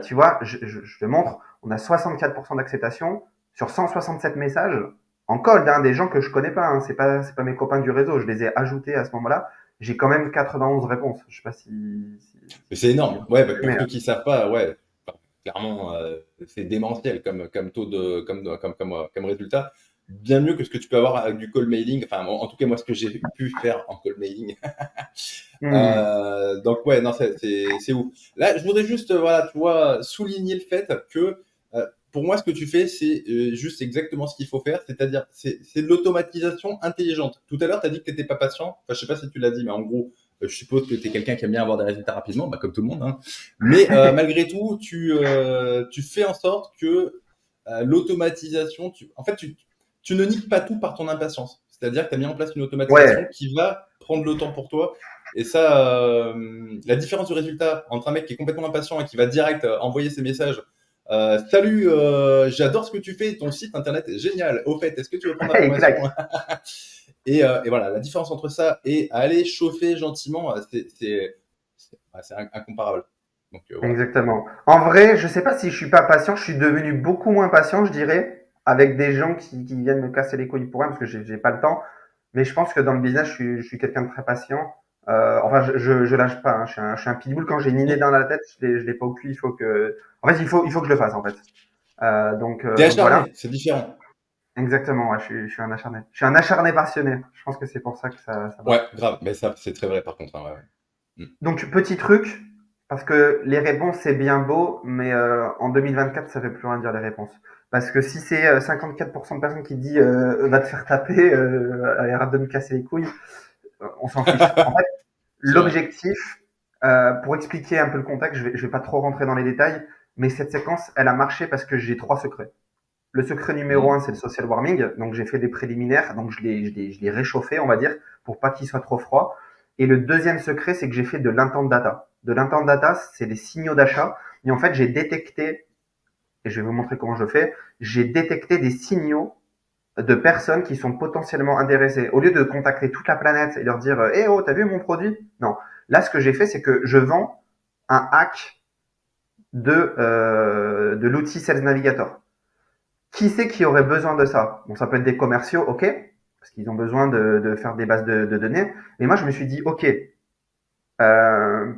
tu vois, je te montre, on a 64% d'acceptation sur 167 messages en cold, hein, des gens que je connais pas. Hein, c'est pas mes copains du réseau. Je les ai ajoutés à ce moment-là. J'ai quand même 91 réponses. Je sais pas Mais c'est si énorme. Ouais, bah, mais, pour ceux qui savent pas, ouais, enfin, clairement, c'est démentiel comme taux de, comme résultat. Bien mieux que ce que tu peux avoir avec du call mailing. Enfin, en tout cas, moi, ce que j'ai pu faire en call mailing. Donc ouais, non, c'est ouf. Là, je voudrais juste, voilà, tu vois, souligner le fait que pour moi, ce que tu fais, c'est juste exactement ce qu'il faut faire, c'est-à-dire c'est de l'automatisation intelligente. Tout à l'heure, tu as dit que tu n'étais pas patient. Enfin, je sais pas si tu l'as dit, mais en gros, je suppose que tu es quelqu'un qui aime bien avoir des résultats rapidement, bah, comme tout le monde. Hein. Mais malgré tout, tu fais en sorte que l'automatisation, en fait, tu ne niques pas tout par ton impatience. C'est-à-dire que tu as mis en place une automatisation ouais, qui va prendre le temps pour toi. Et ça, la différence de résultat entre un mec qui est complètement impatient et qui va direct envoyer ses messages. Salut, j'adore ce que tu fais, ton site internet est génial. Au fait, est-ce que tu veux prendre il l'information? claque. Et voilà, la différence entre ça et aller chauffer gentiment, c'est incomparable. Donc voilà. Exactement. En vrai, je sais pas si je suis pas patient. Je suis devenu beaucoup moins patient, je dirais, avec des gens qui viennent me casser les couilles pour rien parce que j'ai pas le temps. Mais je pense que dans le business, je suis quelqu'un de très patient. Enfin, je lâche pas. Hein. Je suis un pitbull. Quand j'ai une idée Mmh. dans la tête, je l'ai pas au cul. Il faut que, en fait, il faut que je le fasse, en fait. T'es Donc voilà. acharné, c'est différent. Exactement. Ouais, je suis un acharné. Je suis un acharné passionné. Je pense que c'est pour ça que ça Ouais, marche. grave. Mais ça, c'est très vrai par contre. Hein, ouais, ouais. Mmh. Donc, petit truc, parce que les réponses, c'est bien beau, mais en 2024, ça veut plus rien dire les réponses. Parce que si c'est 54% de personnes qui disent va te faire taper, arrête de me casser les couilles, on s'en fiche. En fait, C'est vrai. l'objectif, pour expliquer un peu le contexte, je vais pas trop rentrer dans les détails, mais cette séquence, elle a marché parce que j'ai 3 secrets. Le secret numéro un, Mmh. c'est le social warming. Donc, j'ai fait des préliminaires. Donc, je l'ai réchauffé, on va dire, pour pas qu'il soit trop froid. Et le deuxième secret, c'est que j'ai fait de l'intent data. De l'intent data, c'est des signaux d'achat. Et en fait, j'ai détecté, et je vais vous montrer comment je fais, j'ai détecté des signaux de personnes qui sont potentiellement intéressées. Au lieu de contacter toute la planète et leur dire, eh oh, t'as vu mon produit? Non. Là, ce que j'ai fait, c'est que je vends un hack de l'outil Sales Navigator. Qui c'est qui aurait besoin de ça? Bon, ça peut être des commerciaux, ok, parce qu'ils ont besoin de faire des bases de données. Mais moi, je me suis dit, ok,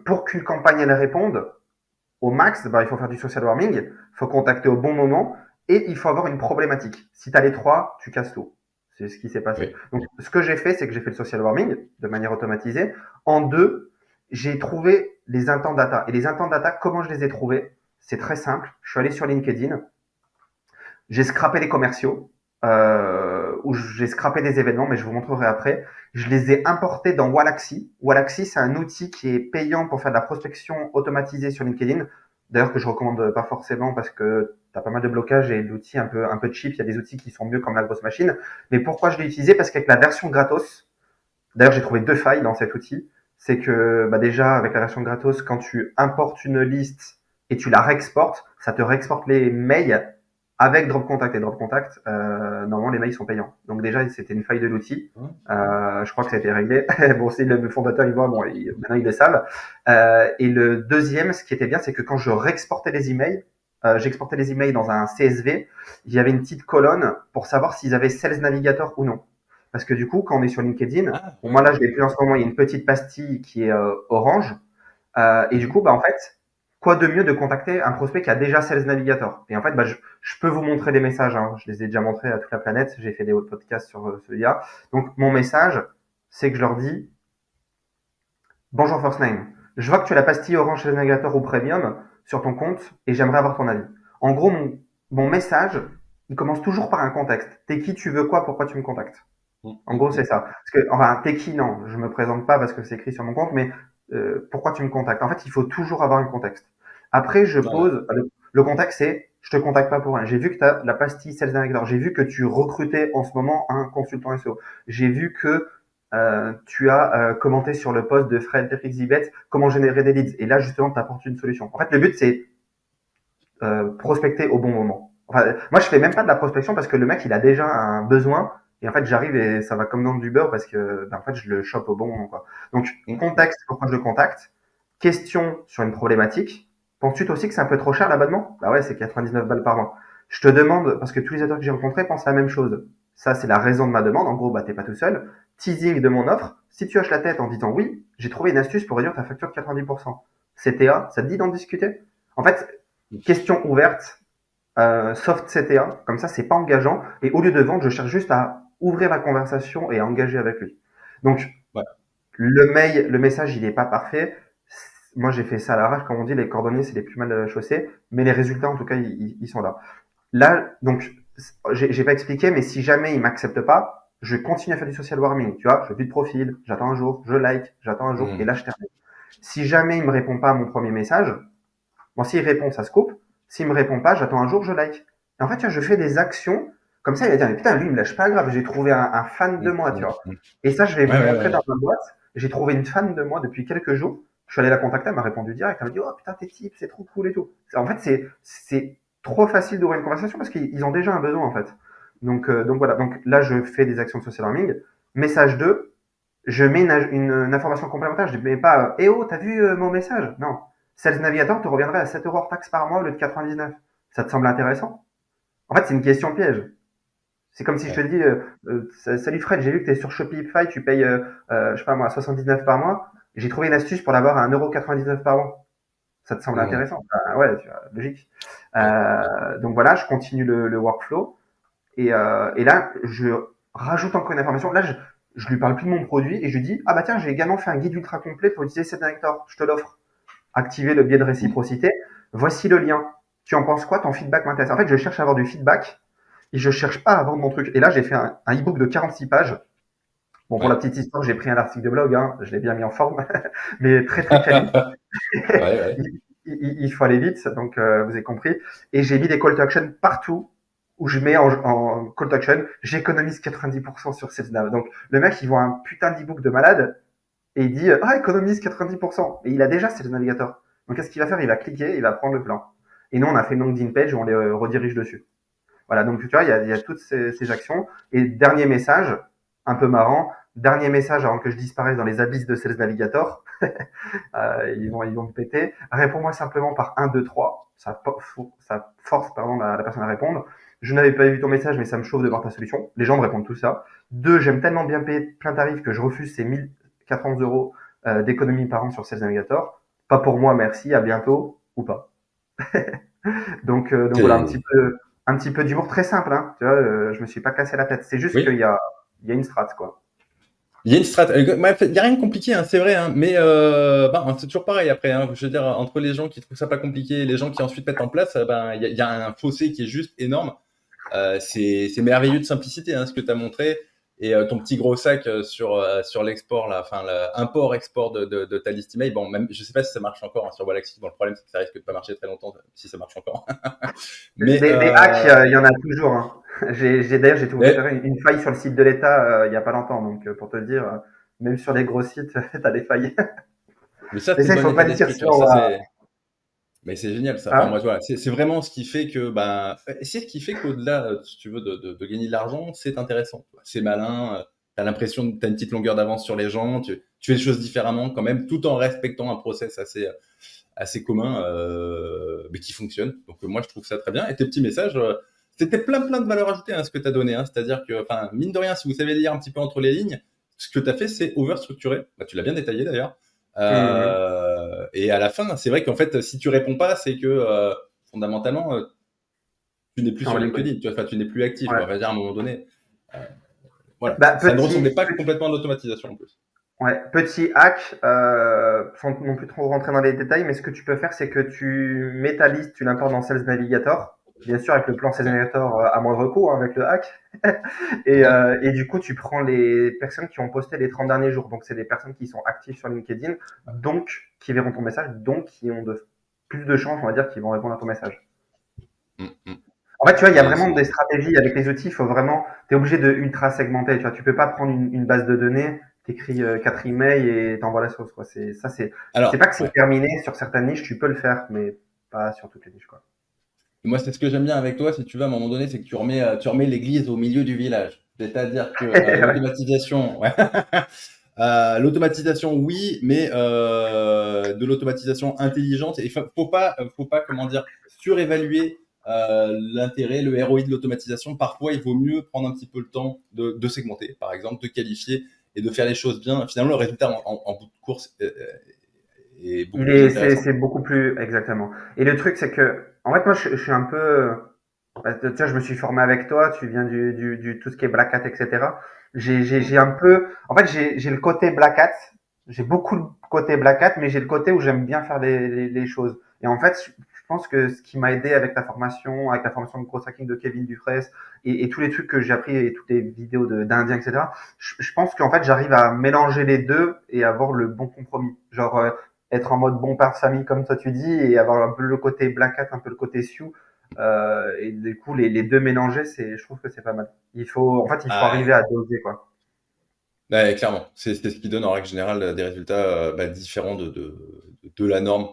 pour qu'une campagne elle réponde au max, bah, il faut faire du social warming, il faut contacter au bon moment et il faut avoir une problématique. Si tu as les trois, tu casses tout. C'est ce qui s'est passé. Oui. Donc, ce que j'ai fait, c'est que j'ai fait le social warming de manière automatisée. En deux, j'ai trouvé les intents data. Et les intents data, comment je les ai trouvés? C'est très simple. Je suis allé sur LinkedIn, j'ai scrappé les commerciaux, ou j'ai scrappé des événements, mais je vous montrerai après. Je les ai importés dans Wallaxy. Wallaxy, c'est un outil qui est payant pour faire de la prospection automatisée sur LinkedIn. D'ailleurs, que je recommande pas forcément parce que tu as pas mal de blocages et l'outil un peu cheap. Il y a des outils qui sont mieux comme la grosse machine. Mais pourquoi je l'ai utilisé? Parce qu'avec la version gratos, d'ailleurs, j'ai trouvé 2 failles dans cet outil. C'est que, bah, déjà, avec la version gratos, quand tu importes une liste et tu la réexportes, ça te réexporte les mails avec Drop Contact et Drop Contact, normalement les mails sont payants. Donc déjà c'était une faille de l'outil. Je crois que ça a été réglé. Bon, si le fondateur il voit, bon, maintenant ils le savent. Et le deuxième, ce qui était bien, c'est que quand je réexportais les emails, j'exportais les emails dans un CSV, il y avait une petite colonne pour savoir s'ils avaient Sales Navigator ou non. Parce que du coup, quand on est sur LinkedIn, bon, moi là je l'ai plus en ce moment, il y a une petite pastille qui est orange. Et du coup, bah en fait, quoi de mieux de contacter un prospect qui a déjà Sales Navigator. Et en fait, bah, je peux vous montrer des messages. Hein. Je les ai déjà montrés à toute la planète. J'ai fait des podcasts sur celui-là. Donc, mon message, c'est que je leur dis bonjour First Name. Je vois que tu as la pastille Orange Sales Navigator ou Premium sur ton compte et j'aimerais avoir ton avis. En gros, mon message, il commence toujours par un contexte. T'es qui, tu veux quoi, pourquoi tu me contactes. En gros, c'est ça. Parce que, enfin, t'es qui, non, je me présente pas parce que c'est écrit sur mon compte, mais pourquoi tu me contactes. En fait, il faut toujours avoir un contexte. Après, je pose le contexte, c'est je te contacte pas pour rien. J'ai vu que tu as la pastille Sales Navigator. J'ai vu que tu recrutais en ce moment un consultant SEO. J'ai vu que tu as commenté sur le post de Frédéric Zibet comment générer des leads. Et là, justement, tu apportes une solution. En fait, le but, c'est prospecter au bon moment. Enfin, moi, je fais même pas de la prospection parce que le mec, il a déjà un besoin. Et en fait, j'arrive et ça va comme dans du beurre parce que, ben, en fait, je le chope au bon moment, quoi. Donc, contexte, pourquoi je le contacte. Question sur une problématique. Penses-tu aussi que c'est un peu trop cher l'abonnement? Bah ouais, c'est 99 balles par mois. Je te demande, parce que tous les auteurs que j'ai rencontrés pensent la même chose. Ça, c'est la raison de ma demande. En gros, bah, t'es pas tout seul. Teasing de mon offre. Si tu hoches la tête en disant oui, j'ai trouvé une astuce pour réduire ta facture de 90%. CTA, ça te dit d'en discuter? En fait, question ouverte, soft CTA, comme ça c'est pas engageant, et au lieu de vendre, je cherche juste à ouvrir la conversation et à engager avec lui. Donc, le message, il est pas parfait. Moi, j'ai fait ça à l'arrache, comme on dit, les cordonniers, c'est les plus mal chaussés, mais les résultats, en tout cas, ils sont là. Là, donc, j'ai pas expliqué, mais si jamais il m'accepte pas, je continue à faire du social warming, tu vois, je fais de profil, j'attends un jour, je like, j'attends un jour, et là, je termine. Si jamais il me répond pas à mon premier message, bon, s'il répond, ça se coupe. S'il me répond pas, j'attends un jour, je like. Et en fait, tu vois, je fais des actions. Comme ça, il va dire, mais putain, lui, il me lâche pas grave. J'ai trouvé un fan de moi, tu vois. Et ça, je vais vous montrer dans ma boîte. J'ai trouvé une fan de moi depuis quelques jours. Je suis allé la contacter, elle m'a répondu direct. Elle m'a dit, oh putain, tes types, c'est trop cool et tout. En fait, c'est trop facile d'ouvrir une conversation parce qu'ils ont déjà un besoin, en fait. Donc voilà. Donc là, je fais des actions de social farming. Message 2, je mets une information complémentaire. Je ne mets pas, eh oh, t'as vu mon message? Non. Sales Navigator te reviendrait à 7 € hors taxe par mois au lieu de 99. Ça te semble intéressant? En fait, c'est une question piège. C'est comme si je te dis, salut Fred, j'ai vu que tu es sur Shopify, tu payes, je sais pas moi, 79 par mois. J'ai trouvé une astuce pour l'avoir à 1,99 € par mois. Ça te semble intéressant? Ouais, tu vois, logique. Donc voilà, je continue le workflow. Et là, je rajoute encore une information. Là, je lui parle plus de mon produit et je lui dis, ah bah tiens, j'ai également fait un guide ultra complet pour utiliser Sales Navigator. Je te l'offre. Activer le biais de réciprocité. Voici le lien. Tu en penses quoi? Ton feedback m'intéresse. En fait, je cherche à avoir du feedback et je cherche pas à vendre mon truc. Et là, j'ai fait un e-book de 46 pages. Bon, pour la petite histoire, j'ai pris un article de blog, hein, je l'ai bien mis en forme, mais très très quali. Il faut aller vite, donc vous avez compris. Et j'ai mis des call to action partout où je mets en call to action, j'économise 90% sur Sales. Donc le mec, il voit un putain d'e-book de malade et il dit ah, économise 90%. Et il a déjà Sales Navigator. Donc qu'est-ce qu'il va faire? Il va cliquer, il va prendre le plan. Et nous, on a fait une landing page où on les redirige dessus. Voilà, donc tu vois, il y a toutes ces actions. Et dernier message, un peu marrant, dernier message avant que je disparaisse dans les abysses de Sales Navigator. Ils vont me péter. Réponds-moi simplement par 1, 2, 3. Ça force pardon, la personne à répondre. Je n'avais pas vu ton message, mais ça me chauffe de voir ta solution. Les gens me répondent tout ça. 2, j'aime tellement bien payer plein tarif que je refuse ces 1 400 € d'économie par an sur Sales Navigator. Pas pour moi, merci, à bientôt, ou pas. donc voilà, un petit peu d'humour très simple. Hein. Tu vois, je me suis pas cassé la tête. C'est juste qu'il y a une strat, quoi. Il y a une strat. Il n'y a rien de compliqué, hein, c'est vrai, hein, mais c'est toujours pareil après. Hein, je veux dire, entre les gens qui trouvent ça pas compliqué et les gens qui ensuite mettent en place, il y a un fossé qui est juste énorme. C'est merveilleux de simplicité, hein, ce que tu as montré. Et ton petit gros sac sur l'export, là, enfin l'import-export de ta liste email. Bon, même, je sais pas si ça marche encore hein, sur Wallaxy. Bon, le problème, c'est que ça risque de pas marcher très longtemps si ça marche encore. Mais des hacks, il y en a toujours. Hein. D'ailleurs, j'ai trouvé une faille sur le site de l'État il y a pas longtemps. Donc, pour te dire, même sur les gros sites, t'as des failles. Mais ça, Mais c'est ça, il le bon faut pas état le dire d'esprit. sinon Mais c'est génial ça. Enfin, Ah, moi, voilà, c'est vraiment ce qui fait que, ben, c'est ce qui fait qu'au-delà, si tu veux, de gagner de l'argent, c'est intéressant. C'est malin, tu as l'impression que tu as une petite longueur d'avance sur les gens, tu fais les choses différemment quand même, tout en respectant un process assez commun, mais qui fonctionne. Donc moi, je trouve ça très bien. Et tes petits messages, c'était plein de valeurs ajoutées à ce que tu as donné. Hein. C'est-à-dire que, enfin, mine de rien, si vous savez lire un petit peu entre les lignes, ce que tu as fait, c'est over-structuré. Bah, tu l'as bien détaillé d'ailleurs. hum, Et à la fin, c'est vrai qu'en fait, si tu réponds pas, c'est que fondamentalement, tu n'es plus on sur va les couilles. LinkedIn. Tu vois, enfin, tu n'es plus actif. Quoi. Ouais. Enfin, je veux dire, à un moment donné, euh, voilà, Bah, ça ne ressemblait pas complètement à l'automatisation en plus. ouais, petit hack, sans non plus trop rentrer dans les détails, mais ce que tu peux faire, c'est que tu mets ta liste, tu l'importes dans Sales Navigator, bien sûr avec le plan Sales Ouais. Navigator à moindre coût, hein, avec le hack, Mhm. et du coup tu prends les personnes qui ont posté les 30 derniers jours, donc c'est des personnes qui sont actives sur LinkedIn, donc qui verront ton message, donc qui ont plus de chances, on va dire, qu'ils vont répondre à ton message. Mhm. En fait, tu vois, il y a C'est, vraiment c'est... des stratégies avec les outils. Il faut vraiment, t'es obligé de ultra segmenter. Tu vois, tu peux pas prendre une base de données, t'écris 4 emails et t'envoies la sauce. Quoi. C'est pas Alors, que c'est ouais. terminé sur certaines niches. Tu peux le faire, mais pas sur toutes les niches. Quoi. Moi, c'est ce que j'aime bien avec toi, si tu veux, à un moment donné, c'est que tu remets l'église au milieu du village. C'est-à-dire que Ouais. l'automatisation, ouais. L'automatisation, oui, mais de l'automatisation intelligente. Et faut pas, comment dire, surévaluer l'intérêt, le ROI de l'automatisation. Parfois, il vaut mieux prendre un petit peu le temps de segmenter, par exemple, de qualifier et de faire les choses bien. Finalement, le résultat en bout de course est beaucoup plus intéressant. C'est beaucoup plus exactement. Et le truc, c'est que, en fait, moi, je suis un peu, bah, tu vois, je me suis formé avec toi. Tu viens du tout ce qui est Black Hat, etc. Mm. J'ai un peu, en fait, j'ai le côté Black Hat. J'ai beaucoup le côté Black Hat, mais j'ai le côté où j'aime bien faire les choses. Et en fait, je pense que ce qui m'a aidé avec la formation de gros hacking de Kevin Dufresne et tous les trucs que j'ai appris et toutes les vidéos d'Indiens, etc. Je pense qu'en fait, j'arrive à mélanger les deux et avoir le bon compromis. Genre, être en mode bon père de famille comme toi tu dis et avoir un peu le côté Black Hat, un peu le côté Sioux. Et du coup, les deux mélangés, je trouve que c'est pas mal. Il faut Ah, arriver à doser, quoi. ouais, clairement, c'est ce qui donne en règle générale des résultats bah, différents de la norme.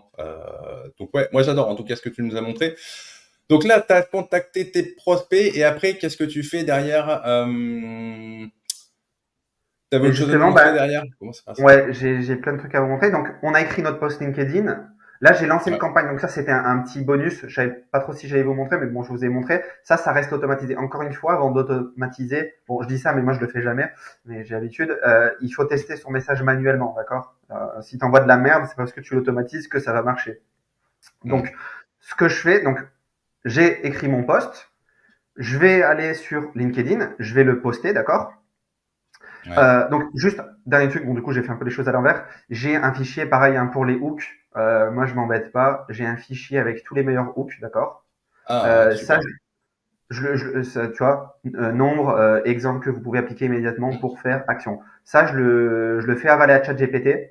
Donc ouais, moi j'adore en tout cas ce que tu nous as montré. Donc là, tu as contacté tes prospects et après, qu'est-ce que tu fais derrière T'avais Et autre chose à nous justement, montrer bah, derrière? Comment ça passe? ouais, j'ai plein de trucs à vous montrer. Donc, on a écrit notre post LinkedIn. Là, j'ai lancé une Ouais. campagne. Donc ça, c'était un petit bonus. Je savais pas trop si j'allais vous montrer, mais bon, je vous ai montré. Ça reste automatisé. Encore une fois, avant d'automatiser, bon, je dis ça, mais moi, je le fais jamais, mais j'ai l'habitude. Il faut tester son message manuellement, d'accord? Si t'envoies de la merde, c'est parce que tu l'automatises que ça va marcher. Mm. Donc, ce que je fais, donc, j'ai écrit mon post. Je vais aller sur LinkedIn. Je vais le poster, d'accord? Ouais. Donc juste dernier truc, bon du coup j'ai fait un peu les choses à l'envers. J'ai un fichier pareil hein, pour les hooks. Moi je m'embête pas. J'ai un fichier avec tous les meilleurs hooks, d'accord. Ah ouais, Ça, super. tu vois, nombre, exemple que vous pouvez appliquer immédiatement Mm. pour faire action. Ça je le fais avaler à ChatGPT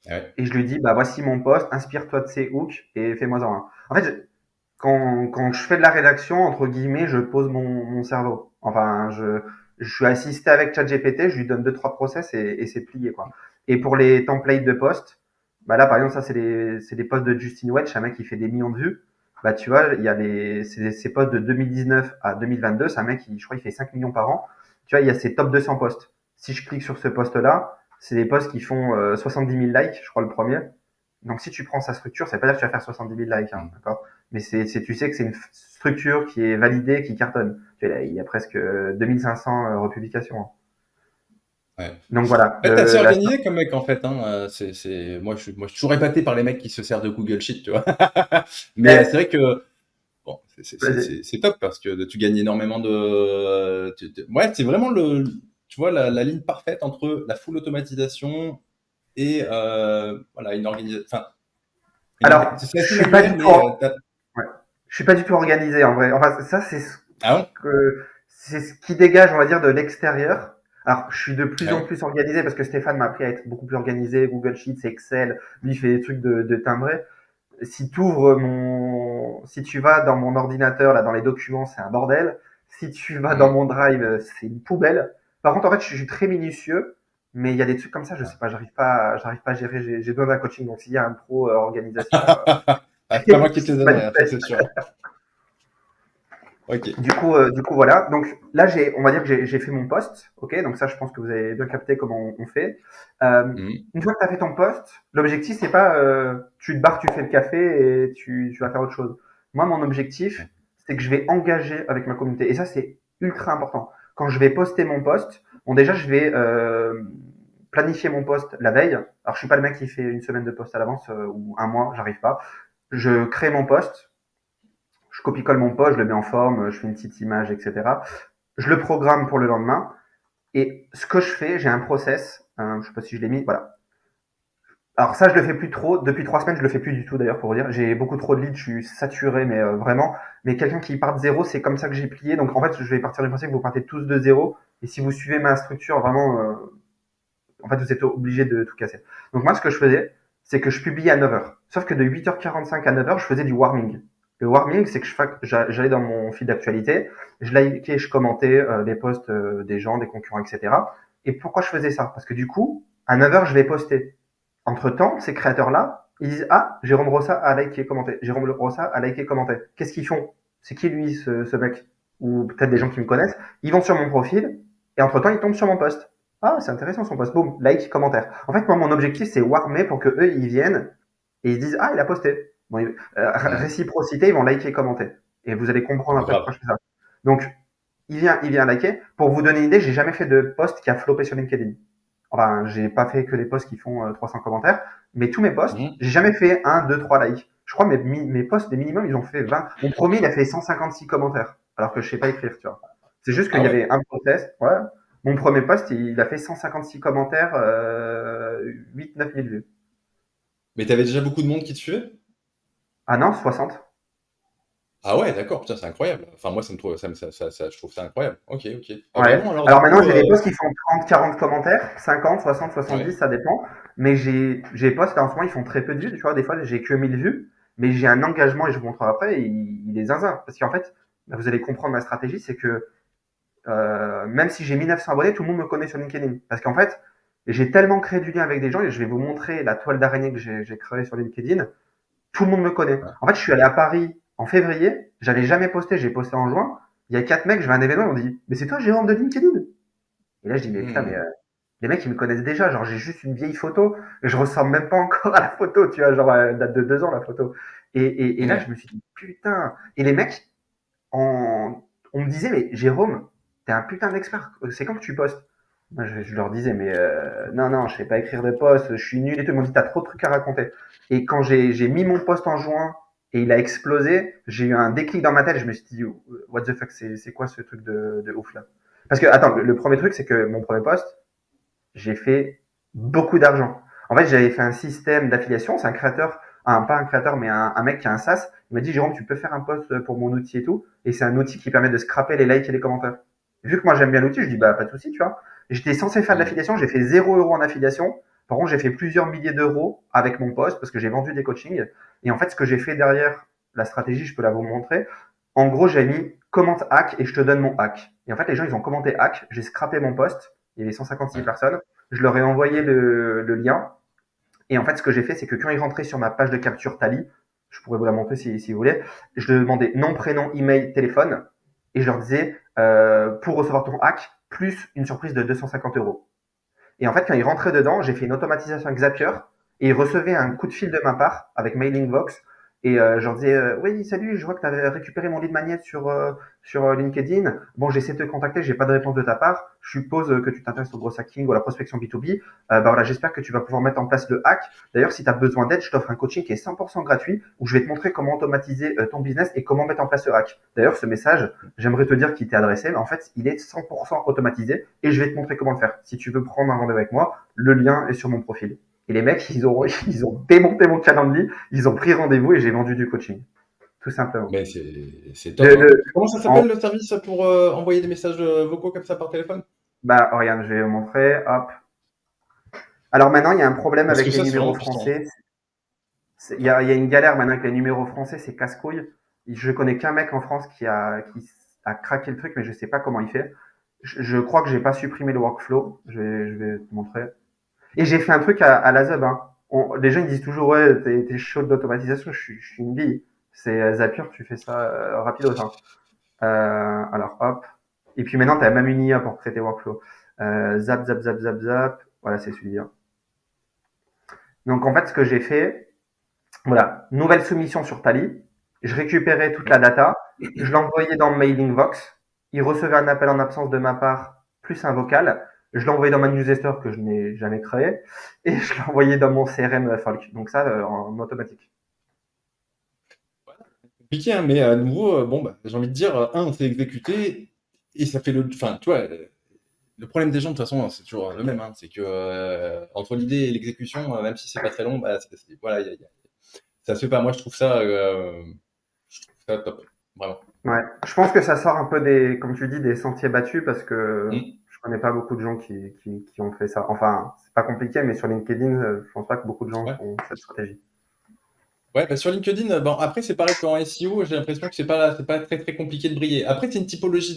Ouais. et je lui dis bah voici mon post, inspire-toi de ces hooks et fais-moi en un. En fait, quand je fais de la rédaction, entre guillemets, je pose mon cerveau. Enfin, je suis assisté avec ChatGPT, je lui donne deux, trois process et c'est plié, quoi. Et pour les templates de posts, bah là, par exemple, ça, c'est des posts de Justin Welch, un mec qui fait des millions de vues. Bah, tu vois, il y a ces posts de 2019 à 2022, c'est un mec qui, je crois, il fait 5 millions par an. Tu vois, il y a ses top 200 posts. Si je clique sur ce post-là, c'est des posts qui font 70 000 likes, je crois, le premier. Donc, si tu prends sa structure, ça veut pas dire que tu vas faire 70 000 likes, hein, Mm. d'accord? Mais tu sais que c'est une structure qui est validée, qui cartonne. Tu vois, il y a presque 2500 republications. Hein. Ouais. Donc voilà, Ouais, t'es assez la, organisé comme mec en fait. Hein. Moi, je suis toujours épaté par les mecs qui se servent de Google Sheet, tu vois. Mais c'est eh, vrai que bon, c'est top parce que tu gagnes énormément de. Ouais, c'est vraiment tu vois, la ligne parfaite entre la full automatisation et voilà, une organisation. Enfin, alors, c'est je assez suis pas manuel, du tout, mais ouais, je suis pas du tout organisé en vrai. Enfin, ça ah bon? c'est ce qui dégage, on va dire, de l'extérieur. Alors, je suis de plus en Ouais. plus organisé parce que Stéphane m'a appris à être beaucoup plus organisé. Google Sheets, Excel, lui il fait des trucs de timbré. Si tu vas dans mon ordinateur, là, dans les documents, c'est un bordel. Si tu vas dans Mm. mon drive, c'est une poubelle. Par contre, en fait, je suis très minutieux, mais il y a des trucs comme ça, je sais pas, j'arrive pas à gérer. J'ai besoin d'un coaching. Donc, s'il y a un pro organisation, Ah, c'est pas moi qui te les C'est pas une donnerai, hein, ça fête. c'est sûr. Ok. Du coup, voilà. Donc là, on va dire que j'ai fait mon poste. Ok. Donc ça, je pense que vous avez bien capté comment on fait. Euh, Mhm. une fois que tu as fait ton poste, l'objectif, c'est pas tu te barres, tu fais le café et tu vas faire autre chose. Moi, mon objectif, c'est que je vais engager avec ma communauté. Et ça, c'est ultra important. Quand je vais poster mon poste, bon, déjà, je vais planifier mon poste la veille. Alors, je suis pas le mec qui fait une semaine de poste à l'avance ou un mois, j'arrive pas. Je crée mon poste, je copie-colle mon poste, je le mets en forme, je fais une petite image, etc. Je le programme pour le lendemain. Et ce que je fais, j'ai un process. Je sais pas si je l'ai mis. Voilà. Alors ça, je le fais plus trop. Depuis 3 semaines, je le fais plus du tout d'ailleurs pour vous dire. J'ai beaucoup trop de leads, je suis saturé, mais vraiment. Mais quelqu'un qui part de zéro, c'est comme ça que j'ai plié. Donc en fait, je vais partir du principe que vous partez tous de zéro. Et si vous suivez ma structure, vraiment, en fait, vous êtes obligé de tout casser. Donc moi, ce que je faisais, c'est que je publiais à 9h. Sauf que de 8h45 à 9h, je faisais du warming. Le warming, c'est que j'allais dans mon fil d'actualité, je likais, je commentais les posts des gens, des concurrents, etc. Et pourquoi je faisais ça? Parce que du coup, à 9h, je vais poster. Entre-temps, ces créateurs-là, ils disent ah, Jérôme Rossa a liké, commenté. Jérôme Rossa a liké, commenté. Qu'est-ce qu'ils font? C'est qui lui, ce mec? Ou peut-être des gens qui me connaissent. Ils vont sur mon profil et entre-temps, ils tombent sur mon post. Ah, c'est intéressant son post. Boum, like, commentaire. En fait, moi, mon objectif, c'est warmer pour que eux, ils viennent et ils disent ah, il a posté. Bon, Mhm. réciprocité, ils vont liker, commenter. Et vous allez comprendre après pourquoi Grave. je fais ça. Donc, il vient liker. Pour vous donner une idée, j'ai jamais fait de post qui a floppé sur LinkedIn. Enfin, j'ai pas fait que les posts qui font 300 commentaires, mais tous mes posts, Mhm. j'ai jamais fait un, 2, 3 likes. Je crois mes posts, les minimums, ils ont fait 20. Mon premier, il a fait 156 commentaires, alors que je sais pas écrire, tu vois. C'est juste qu'il Ah y ouais. avait un process. Ouais. Mon premier post, il a fait 156 commentaires, 8-9 000 vues. Mais t'avais déjà beaucoup de monde qui te suivait? Ah non, 60. Ah ouais, d'accord, putain, c'est incroyable. Enfin, moi, je trouve ça incroyable. Ok, ok. Ah, Ouais. vraiment, alors, du Alors maintenant, coup, j'ai des posts qui font 30, 40 commentaires, 50, 60, 70, ouais. ça dépend. Mais j'ai des posts, là, en ce moment, ils font très peu de vues. Tu vois, des fois, j'ai que 1000 vues, mais j'ai un engagement, et je vous montrerai après, et il est zinzin. Parce qu'en fait, bah, vous allez comprendre ma stratégie, c'est que même si j'ai 1900 abonnés, tout le monde me connaît sur LinkedIn. Parce qu'en fait, j'ai tellement créé du lien avec des gens, et je vais vous montrer la toile d'araignée que j'ai créée sur LinkedIn. Tout le monde me connaît. Ouais. En fait, je suis allé à Paris en février, j'avais jamais posté, j'ai posté en juin. Il y a 4 mecs, je vais à un événement, ils m'ont dit, mais c'est toi, Jérôme de LinkedIn? Et là, je dis, mais putain, mais Hmm. les mecs, ils me connaissent déjà. Genre, j'ai juste une vieille photo. Et je ressemble même pas encore à la photo, tu vois. Genre, elle date de 2 ans, la photo. Et là, je Ouais. me suis dit, putain. Et les mecs, on me disait, mais Jérôme, t'es un putain d'expert. C'est quand que tu postes? Moi, je leur disais, mais non, non, je sais pas écrire de posts, je suis nul et tout. Ils m'ont dit, t'as trop de trucs à raconter. Et quand j'ai mis mon post en juin et il a explosé, j'ai eu un déclic dans ma tête. Je me suis dit, what the fuck, c'est quoi ce truc de ouf là? Parce que, attends, le premier truc, c'est que mon premier post, j'ai fait beaucoup d'argent. En fait, j'avais fait un système d'affiliation. C'est un créateur, pas un créateur, mais un mec qui a un SaaS. Il m'a dit, Jérôme, tu peux faire un post pour mon outil et tout. Et c'est un outil qui permet de scraper les likes et les commentaires. Vu que moi j'aime bien l'outil, je dis, bah, pas de souci, tu vois. J'étais censé faire de Hmm. l'affiliation. J'ai fait 0 € en affiliation. Par contre, j'ai fait plusieurs milliers d'euros avec mon post parce que j'ai vendu des coachings. Et en fait, ce que j'ai fait derrière la stratégie, je peux la vous montrer. En gros, j'ai mis commente hack et je te donne mon hack. Et en fait, les gens, ils ont commenté hack. J'ai scrappé mon post. Il y avait 156 Ouais. personnes. Je leur ai envoyé le lien. Et en fait, ce que j'ai fait, c'est que quand ils rentraient sur ma page de capture Tally, je pourrais vous la montrer si vous voulez, je leur demandais nom, prénom, email, téléphone. Et je leur disais, pour recevoir ton hack, plus une surprise de 250 €. Et en fait, quand ils rentraient dedans, j'ai fait une automatisation avec Zapier et ils recevaient un coup de fil de ma part avec Mailingbox. Et je leur disais, oui, salut, je vois que tu avais récupéré mon lead magnet sur LinkedIn. Bon, j'essaie de te contacter, j'ai pas de réponse de ta part. Je suppose que tu t'intéresses au gros hacking ou à la prospection B2B. Bah voilà, j'espère que tu vas pouvoir mettre en place le hack. D'ailleurs, si tu as besoin d'aide, je t'offre un coaching qui est 100% gratuit où je vais te montrer comment automatiser ton business et comment mettre en place le hack. D'ailleurs, ce message, j'aimerais te dire qu'il t'est adressé, mais en fait, il est 100% automatisé et je vais te montrer comment le faire. Si tu veux prendre un rendez-vous avec moi, le lien est sur mon profil. Et les mecs, ils ont démonté mon calendrier, ils ont pris rendez-vous et j'ai vendu du coaching. Tout simplement. Mais c'est top, Le, hein. le, Comment ça en, s'appelle le service pour envoyer des messages vocaux comme ça par téléphone? Bah, regarde, je vais vous montrer. Hop. Alors maintenant, il y a un problème Parce que avec les ça, c'est numéros vraiment puissant. français. Il y a une galère maintenant avec les numéros français, c'est casse-couille. Je connais qu'un mec en France qui a craqué le truc, mais je sais pas comment il fait. Je crois que j'ai pas supprimé le workflow. Je vais te montrer. Et j'ai fait un truc à la Zub, hein. les gens ils disent toujours ouais, t'es chaud de l'automatisation. Je suis une bille. C'est Zapier, tu fais ça rapido. Hein. Alors hop. Et puis maintenant, tu as même une IA pour créer tes workflows. Zap, zap, zap, zap, zap. Voilà, c'est celui-là. Donc en fait, ce que j'ai fait, voilà, nouvelle soumission sur Tally. Je récupérais toute la data, je l'envoyais dans Mailingvox. Il recevait un appel en absence de ma part, plus un vocal. Je l'envoyais dans ma newsletter que je n'ai jamais créé et je l'envoyais dans mon CRM Folk. Donc ça, en automatique. Compliqué, hein, mais à nouveau, bon, bah, j'ai envie de dire, un, c'est exécuté, et ça fait le. Enfin, tu vois, le problème des gens, de toute façon, c'est toujours le même, hein, c'est que entre l'idée et l'exécution, même si c'est pas très long, bah, voilà, ça se fait pas. Moi, je trouve ça top, vraiment. Ouais. Je pense que ça sort un peu des, comme tu dis, des sentiers battus parce que Mm. je connais pas beaucoup de gens qui ont fait ça. Enfin, c'est pas compliqué, mais sur LinkedIn, je pense pas que beaucoup de gens Ouais. font cette stratégie. Ouais, bah, sur LinkedIn, bon, après, c'est pareil qu'en SEO, j'ai l'impression que c'est pas très, très compliqué de briller. Après, c'est une typologie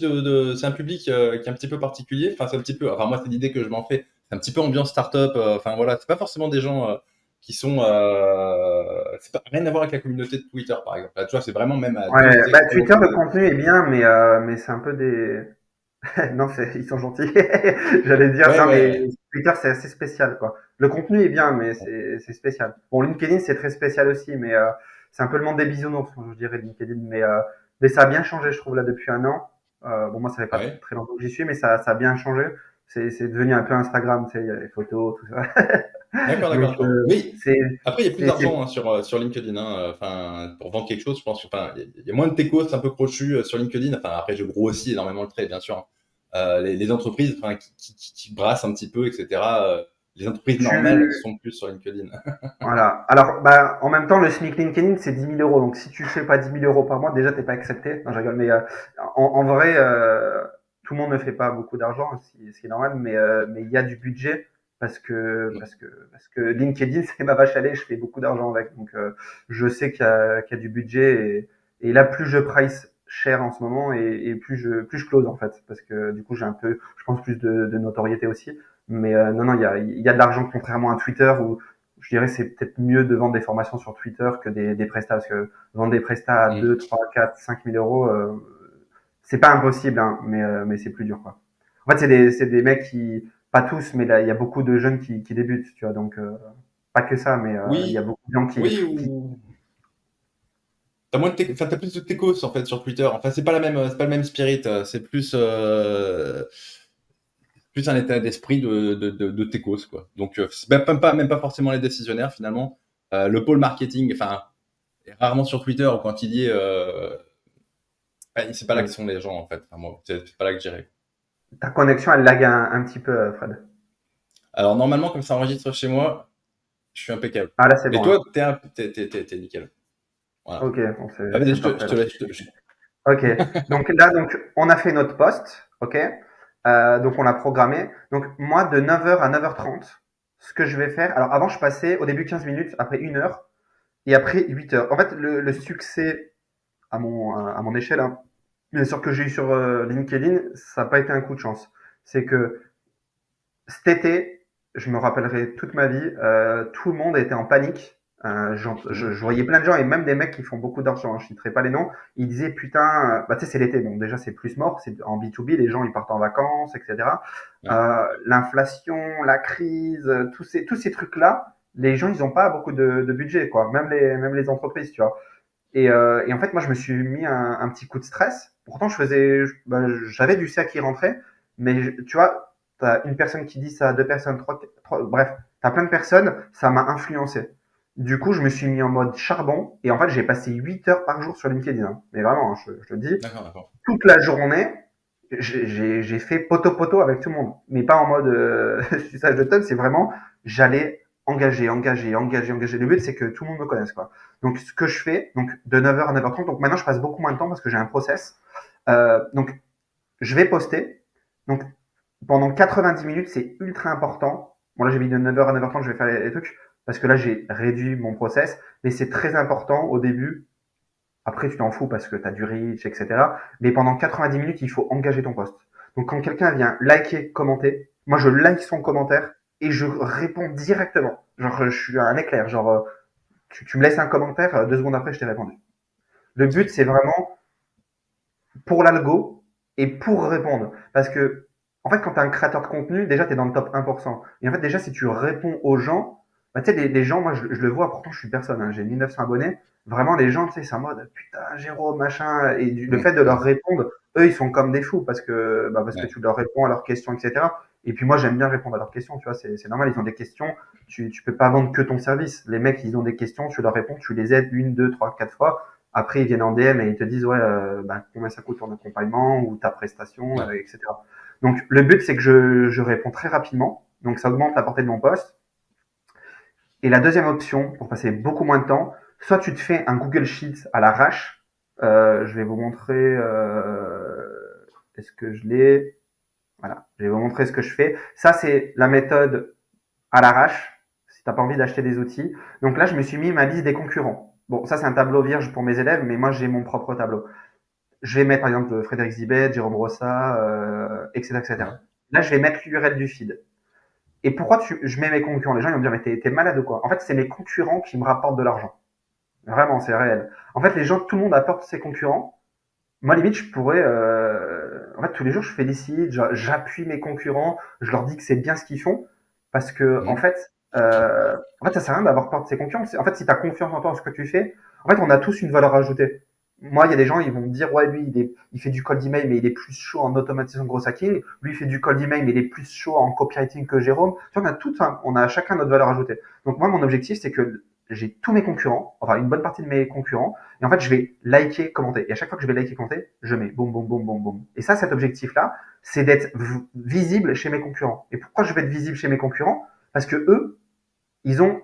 c'est un public qui est un petit peu particulier. Enfin, c'est un petit peu, enfin, moi, c'est l'idée que je m'en fais. C'est un petit peu ambiance startup. Enfin, voilà, c'est pas forcément des gens qui sont, c'est pas rien à voir avec la communauté de Twitter, par exemple. Là, tu vois, c'est vraiment même à Ouais, deux bah extrêmes Twitter, le opposés. contenu est bien, mais c'est un peu des. Non, ils sont gentils. J'allais dire, Ouais, non, mais ouais. Twitter, c'est assez spécial, quoi. Le contenu est bien, mais Bon, c'est spécial. Bon, LinkedIn, c'est très spécial aussi, mais c'est un peu le monde des bisounours, je dirais, LinkedIn. Mais ça a bien changé, je trouve, là, depuis un an. Bon, moi, ça fait pas ouais. très longtemps que j'y suis, mais ça a bien changé. C'est devenu un peu Instagram, tu sais, il y a les photos, tout ça. D'accord, d'accord, Donc, d'accord. Mais c'est, après, il y a plus c'est, d'argent hein, sur LinkedIn. Hein. Enfin, pour vendre quelque chose, je pense que, enfin, il y a moins de techos un peu crochus sur LinkedIn. Enfin, après, je grossis énormément le trait, bien sûr. Hein. Les entreprises, enfin, qui brassent un petit peu, etc. Les entreprises normales tu, sont plus sur LinkedIn. Voilà. Alors, bah, en même temps, le SMIC LinkedIn, c'est 10 000 euros. Donc, si tu fais pas 10 000 euros par mois, déjà, t'es pas accepté. Non, je rigole. Mais en vrai, tout le monde ne fait pas beaucoup d'argent, ce qui est normal. Mais il y a du budget parce que LinkedIn, c'est ma vache à lait. Je fais beaucoup d'argent avec. Donc, je sais qu'il y a du budget. Et là, plus je price cher en ce moment et plus je close en fait, parce que du coup, j'ai un peu, je pense, plus de notoriété aussi. Mais non, non, il y a de l'argent contrairement à Twitter où je dirais que c'est peut-être mieux de vendre des formations sur Twitter que des prestats, parce que vendre des prestats à 2, Mm. 3, 4, 5 000 euros, c'est pas impossible, hein, mais c'est plus dur, quoi. En fait, c'est des mecs qui, pas tous, mais là, il y a beaucoup de jeunes qui débutent, tu vois, donc, pas que ça, mais il y a Oui, beaucoup de gens oui, ou t'as moins de enfin, t'as plus de techos en fait sur Twitter. Enfin, c'est pas le même spirit. C'est plus un état d'esprit de techos, quoi. Donc, c'est même pas forcément les décisionnaires, finalement. Le pôle marketing, enfin, est rarement sur Twitter, ou quand il y est, c'est pas là que oui. sont les gens, en fait. Enfin, moi, c'est pas là que j'irai. Ta connexion, elle lag un petit peu, Fred. Alors, normalement, comme ça enregistre chez moi, je suis impeccable. Ah, là, c'est Et bon, toi, là. t'es nickel. Voilà. Ok, bon, Ah, vas-y, c'est je parfait, te là. laisse. Ok. Donc là, donc, on a fait notre poste. Ok. Donc, on l'a programmé. Donc, moi, de 9h à 9h30, ce que je vais faire. Alors, avant, je passais au début 15 minutes, après 1 heure et après 8 heures. En fait, le succès à mon échelle, hein, bien sûr que j'ai eu sur LinkedIn, ça n'a pas été un coup de chance. C'est que cet été, je me rappellerai toute ma vie, tout le monde était en panique. Je voyais plein de gens et même des mecs qui font beaucoup d'argent, hein, je ne citerai pas les noms, ils disaient putain, bah tu sais c'est l'été, donc déjà c'est plus mort, c'est en B2B, les gens ils partent en vacances, etc. Ouais. L'inflation, la crise, tous ces trucs-là, les gens ils n'ont pas beaucoup de budget, quoi, même les entreprises, tu vois. Et en fait, moi, je me suis mis un petit coup de stress. Pourtant, j'avais du CA qui rentrait, mais tu vois, t'as une personne qui dit ça, deux personnes, trois, bref, t'as plein de personnes, ça m'a influencé. Du coup, je me suis mis en mode charbon, et en fait, j'ai passé 8 heures par jour sur LinkedIn. Hein. Mais vraiment, hein, je te le dis, D'accord, d'accord. toute la journée, j'ai fait poteau-poteau avec tout le monde. Mais pas en mode suçage de tonne, c'est vraiment, j'allais engager. Le but, c'est que tout le monde me connaisse, quoi. Donc, ce que je fais, donc, de 9h à 9h30, donc maintenant, je passe beaucoup moins de temps parce que j'ai un process. Donc, je vais poster. Donc, pendant 90 minutes, c'est ultra important. Bon, là, j'ai mis de 9h à 9h30, je vais faire les trucs parce que là, j'ai réduit mon process. Mais c'est très important au début. Après, tu t'en fous parce que tu as du reach, etc. Mais pendant 90 minutes, il faut engager ton post. Donc, quand quelqu'un vient liker, commenter, moi, je like son commentaire et je réponds directement. Genre, je suis un éclair. Genre, tu me laisses un commentaire, 2 secondes après, je t'ai répondu. Le but, c'est vraiment pour l'algo et pour répondre. Parce que, en fait, quand tu es un créateur de contenu, déjà, tu es dans le top 1%. Et en fait, déjà, si tu réponds aux gens, bah, tu sais, les gens, moi, je le vois, pourtant, je suis personne, hein, j'ai 1900 abonnés. Vraiment, les gens, tu sais, c'est en mode, putain, Jérôme, machin. Et le Mm, fait de leur mm, répondre, eux, ils sont comme des fous parce que ouais, tu leur réponds à leurs questions, etc. Et puis moi, j'aime bien répondre à leurs questions, tu vois, c'est normal, ils ont des questions. Tu peux pas vendre que ton service. Les mecs, ils ont des questions, tu leur réponds, tu les aides une, deux, trois, quatre fois. Après, ils viennent en DM et ils te disent, ouais, bah, combien ça coûte ton accompagnement ou ta prestation, ouais. etc. Donc, le but, c'est que je réponds très rapidement. Donc, ça augmente la portée de mon poste. Et la deuxième option, pour passer beaucoup moins de temps, soit tu te fais un Google Sheet à l'arrache. Je vais vous montrer, est-ce que je l'ai? Voilà. Je vais vous montrer ce que je fais. Ça, c'est la méthode à l'arrache, si tu n'as pas envie d'acheter des outils. Donc là, je me suis mis ma liste des concurrents. Bon, ça, c'est un tableau vierge pour mes élèves, mais moi, j'ai mon propre tableau. Je vais mettre, par exemple, Frédéric Zibet, Jérôme Rossa, etc., etc. Ouais. Là, je vais mettre l'URL du feed. Et pourquoi je mets mes concurrents? Les gens ils vont me dire, mais t'es malade ou quoi? En fait, c'est mes concurrents qui me rapportent de l'argent. Vraiment, c'est réel. En fait, les gens, tout le monde apporte ses concurrents. Moi, limite, je pourrais, en fait, tous les jours, je félicite, j'appuie mes concurrents, je leur dis que c'est bien ce qu'ils font, parce que, Mm, en fait, ça sert à rien d'avoir peur de ses concurrents. En fait, si tu as confiance en toi, en ce que tu fais, en fait, on a tous une valeur ajoutée. Moi, il y a des gens, ils vont me dire, ouais, lui, il fait du cold email, mais il est plus chaud en automatisation de gros hacking. Lui, il fait du cold email, mais il est plus chaud en copywriting que Jérôme. Tu vois, on a chacun notre valeur ajoutée. Donc, moi, mon objectif, c'est que j'ai tous mes concurrents, enfin, une bonne partie de mes concurrents, et en fait, je vais liker, commenter. Et à chaque fois que je vais liker, commenter, je mets boum, boum, boum, boum, boum. Et ça, cet objectif-là, c'est d'être visible chez mes concurrents. Et pourquoi je vais être visible chez mes concurrents? Parce que eux, ils ont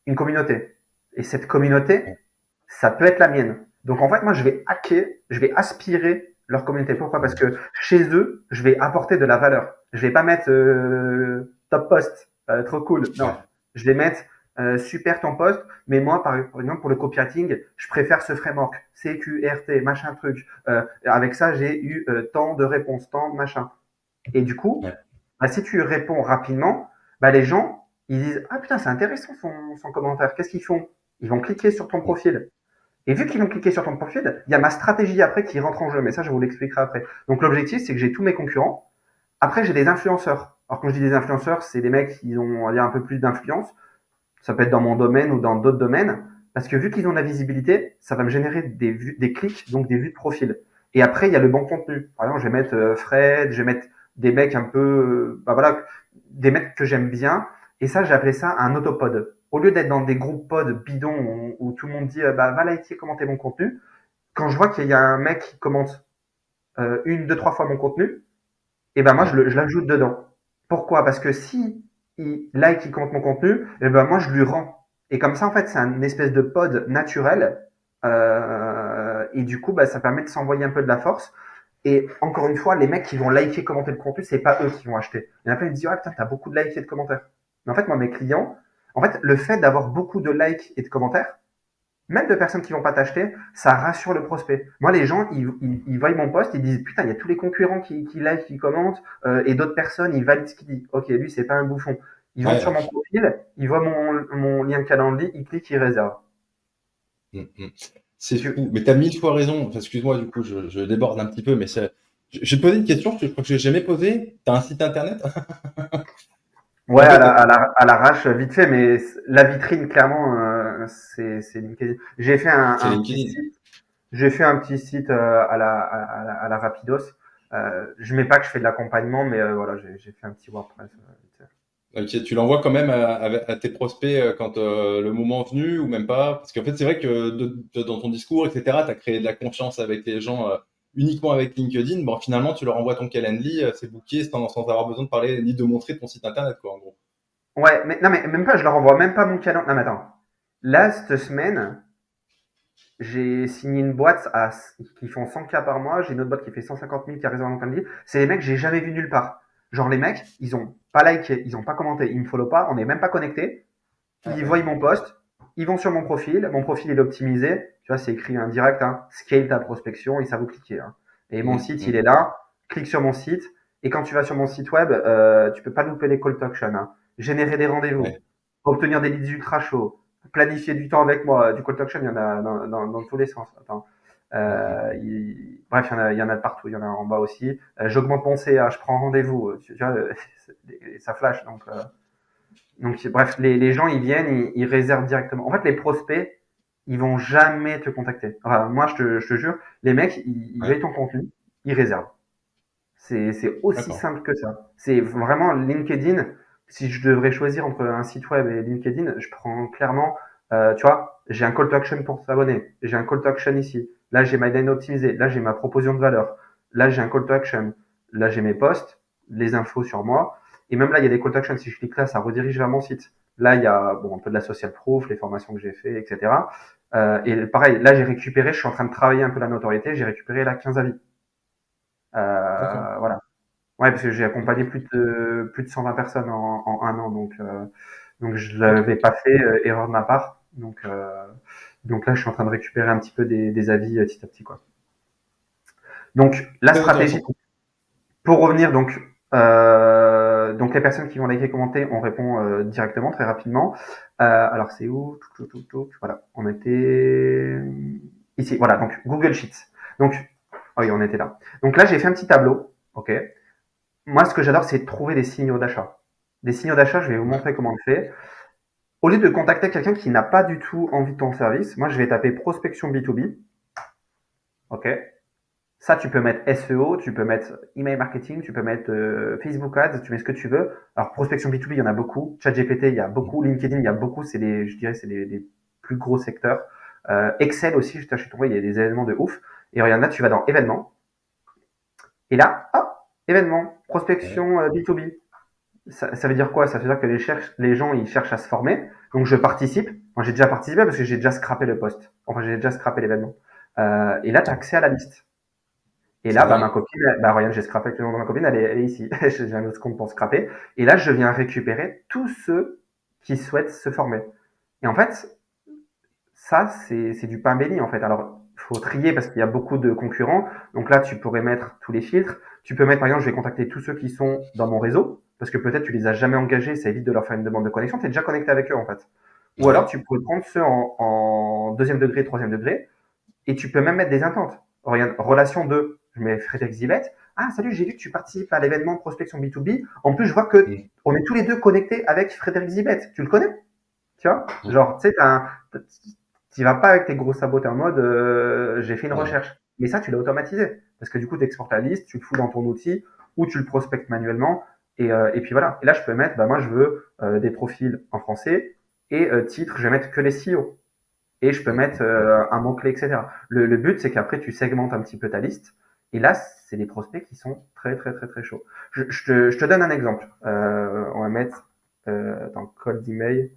une communauté. Et cette communauté, ouais. ça peut être la mienne. Donc en fait, moi, je vais hacker, je vais aspirer leur communauté. Pourquoi? Parce que chez eux, je vais apporter de la valeur. Je vais pas mettre top post, trop cool. Non, Ouais. je vais mettre super ton post. Mais moi, par exemple, pour le copywriting, je préfère ce framework CQRT, machin truc. Avec ça, j'ai eu tant de réponses, tant de machin. Et du coup, Ouais. bah, si tu réponds rapidement, bah, les gens, ils disent, ah putain, c'est intéressant son commentaire. Qu'est-ce qu'ils font? Ils vont cliquer sur ton Mm, profil. Et vu qu'ils vont cliquer sur ton profil, il y a ma stratégie après qui rentre en jeu. Mais ça, je vous l'expliquerai après. Donc l'objectif, c'est que j'ai tous mes concurrents. Après, j'ai des influenceurs. Alors quand je dis des influenceurs, c'est des mecs qui ont, on va dire, un peu plus d'influence. Ça peut être dans mon domaine ou dans d'autres domaines. Parce que vu qu'ils ont de la visibilité, ça va me générer des vues, des clics, donc des vues de profil. Et après, il y a le bon contenu. Par exemple, je vais mettre Fred, je vais mettre des mecs un peu, bah voilà, des mecs que j'aime bien. Et ça, j'ai appelé ça un autopod. Au lieu d'être dans des groupes pods bidons où tout le monde dit, bah va liker, commenter mon contenu, quand je vois qu'il y a un mec qui commente une, deux, trois fois mon contenu, et ben moi ouais. je l'ajoute dedans. Pourquoi? Parce que si il like, il commente mon contenu, et ben moi je lui rends. Et comme ça en fait c'est un espèce de pod naturel. Et du coup bah, ça permet de s'envoyer un peu de la force. Et encore une fois, les mecs qui vont liker, commenter le contenu, c'est pas eux qui vont acheter. Il y en a plein qui disent ah putain t'as beaucoup de likes et de commentaires. Mais en fait moi mes clients, en fait le fait d'avoir beaucoup de likes et de commentaires, même de personnes qui vont pas t'acheter, ça rassure le prospect. Moi, les gens, ils voient mon post, ils disent putain, il y a tous les concurrents qui like, qui commentent, et d'autres personnes, ils valident ce qu'il dit. Ok, lui, c'est pas un bouffon. Ils vont sur Ouais. mon profil, ils voient mon lien Calendly, ils cliquent, ils réservent. Mm, mm. C'est Tu... fou. Mais tu as mille fois raison. Enfin, excuse-moi, du coup, je déborde un petit peu, mais c'est. Je vais te poser une question que je crois que j'ai jamais posée. Tu as un site internet? Ouais, En fait, à l'arrache, vite fait, mais la vitrine, clairement, c'est LinkedIn. c'est LinkedIn. J'ai fait un petit site à la Rapidos. Je mets pas que je fais de l'accompagnement, mais voilà, j'ai fait un petit WordPress. Vite fait. Ok, tu l'envoies quand même à tes prospects quand le moment est venu ou même pas? Parce qu'en fait, c'est vrai que dans ton discours, etc., tu as créé de la confiance avec les gens uniquement avec LinkedIn. Bon, finalement, tu leur envoies ton Calendly, c'est booké sans avoir besoin de parler ni de montrer ton site internet, quoi, en gros. Ouais, mais non, mais même pas, je leur envoie même pas mon calendrier. Non, mais attends. Là, cette semaine, j'ai signé une boîte qui font 100K par mois. J'ai une autre boîte qui fait 150 000 qui a réservé mon calendrier. C'est les mecs que j'ai jamais vus nulle part. Genre, les mecs, ils ont pas liké, ils ont pas commenté, ils me follow pas, on n'est même pas connectés. Ah Ils ouais. voient mon post, ils vont sur mon profil il est optimisé. Tu vois, c'est écrit en direct, hein, scale ta prospection et ça vous cliquez. Hein. Et mon Mm, site, il mm. est là. Clique sur mon site. Et quand tu vas sur mon site web, tu peux pas louper les call to action. Hein. générer des rendez-vous, Ouais. obtenir des leads ultra chauds, planifier du temps avec moi. Du call to action, il y en a dans tous les sens. Attends. Bref, il y en a de partout. Il y en a en bas aussi. J'augmente mon CA, je prends rendez-vous. Tu vois, ça flash. Donc, bref, les gens, ils viennent, ils réservent directement. En fait, les prospects, ils vont jamais te contacter. Enfin, moi, je te jure, les mecs, ils Ouais. veulent ton contenu, ils réservent. C'est aussi D'accord. simple que ça. C'est vraiment LinkedIn. Si je devrais choisir entre un site web et LinkedIn, je prends clairement, tu vois, j'ai un call to action pour s'abonner. J'ai un call to action ici. Là, j'ai ma dynamique optimisée. Là, j'ai ma proposition de valeur. Là, j'ai un call to action. Là, j'ai mes posts, les infos sur moi. Et même là, il y a des call to action. Si je clique là, ça redirige vers mon site. Là, il y a bon, un peu de la social proof, les formations que j'ai fait, etc. Et pareil, là, j'ai récupéré, je suis en train de travailler un peu la notoriété. J'ai récupéré là 15 avis. D'accord. Voilà. Ouais, parce que j'ai accompagné plus de 120 personnes en un an, donc je Ok. l'avais pas fait, erreur de ma part. Donc là, je suis en train de récupérer un petit peu des avis petit à petit, quoi. Donc la Très stratégie, intéressant. pour revenir, donc les personnes qui vont liker, commenter, on répond directement, très rapidement. Alors c'est où? Voilà, on était ici. Voilà, donc Google Sheets. Donc, oh oui, on était là. Donc là, j'ai fait un petit tableau, ok. Moi, ce que j'adore, c'est trouver des signaux d'achat. Des signaux d'achat, je vais vous Ouais. montrer comment on le fait. Au lieu de contacter quelqu'un qui n'a pas du tout envie de ton service, moi, je vais taper prospection B2B. OK. Ça, tu peux mettre SEO, tu peux mettre email marketing, tu peux mettre Facebook Ads, tu mets ce que tu veux. Alors, prospection B2B, il y en a beaucoup. ChatGPT, il y a beaucoup. LinkedIn, il y a beaucoup. Je dirais, c'est les plus gros secteurs. Excel aussi, je suis tombé, il y a des événements de ouf. Et regarde là, tu vas dans événements. Et là, hop, événements, Ouais. prospection B2B. Ça veut dire quoi? Ça veut dire que les gens, ils cherchent à se former. Donc, je participe. Moi, j'ai déjà participé parce que j'ai déjà scrappé le poste. Enfin, j'ai déjà scrappé l'événement. Et là, tu as accès à la liste. Et là, C'est bah, ma dingue. copine, bah, regarde, j'ai scrappé avec le nom de ma copine, elle est ici. J'ai un autre compte pour scraper. Et là, je viens récupérer tous ceux qui souhaitent se former. Et en fait, ça, c'est du pain béni, en fait. Alors, il faut trier parce qu'il y a beaucoup de concurrents. Donc là, tu pourrais mettre tous les filtres. Tu peux mettre, par exemple, je vais contacter tous ceux qui sont dans mon réseau, parce que peut-être tu les as jamais engagés, ça évite de leur faire une demande de connexion. Tu es déjà connecté avec eux, en fait. Ou alors, Ouais. tu pourrais prendre ceux en deuxième degré, troisième degré, et tu peux même mettre des intentes. Regarde, relation 2, je mets Frédéric Zibet. Ah, salut, j'ai vu que tu participes à l'événement prospection B2B. En plus, je vois que Mm. on est tous les deux connectés avec Frédéric Zibet. Tu le connais? Tu vois? Mm. Genre, tu sais, tu vas pas avec tes gros sabots, t'es en mode j'ai fait une Non. recherche. Mais ça, tu l'as automatisé. Parce que du coup, tu exportes la liste, tu le fous dans ton outil ou tu le prospectes manuellement. Et puis voilà. Et là, je peux mettre, bah, moi, je veux des profils en français et titre, je vais mettre que les CEO. Et je peux mettre Mm. un mot-clé, etc. Le but, c'est qu'après, tu segmentes un petit peu ta liste. Et là, c'est des prospects qui sont très, très, très, très chauds. Je te donne un exemple. On va mettre dans code d'email.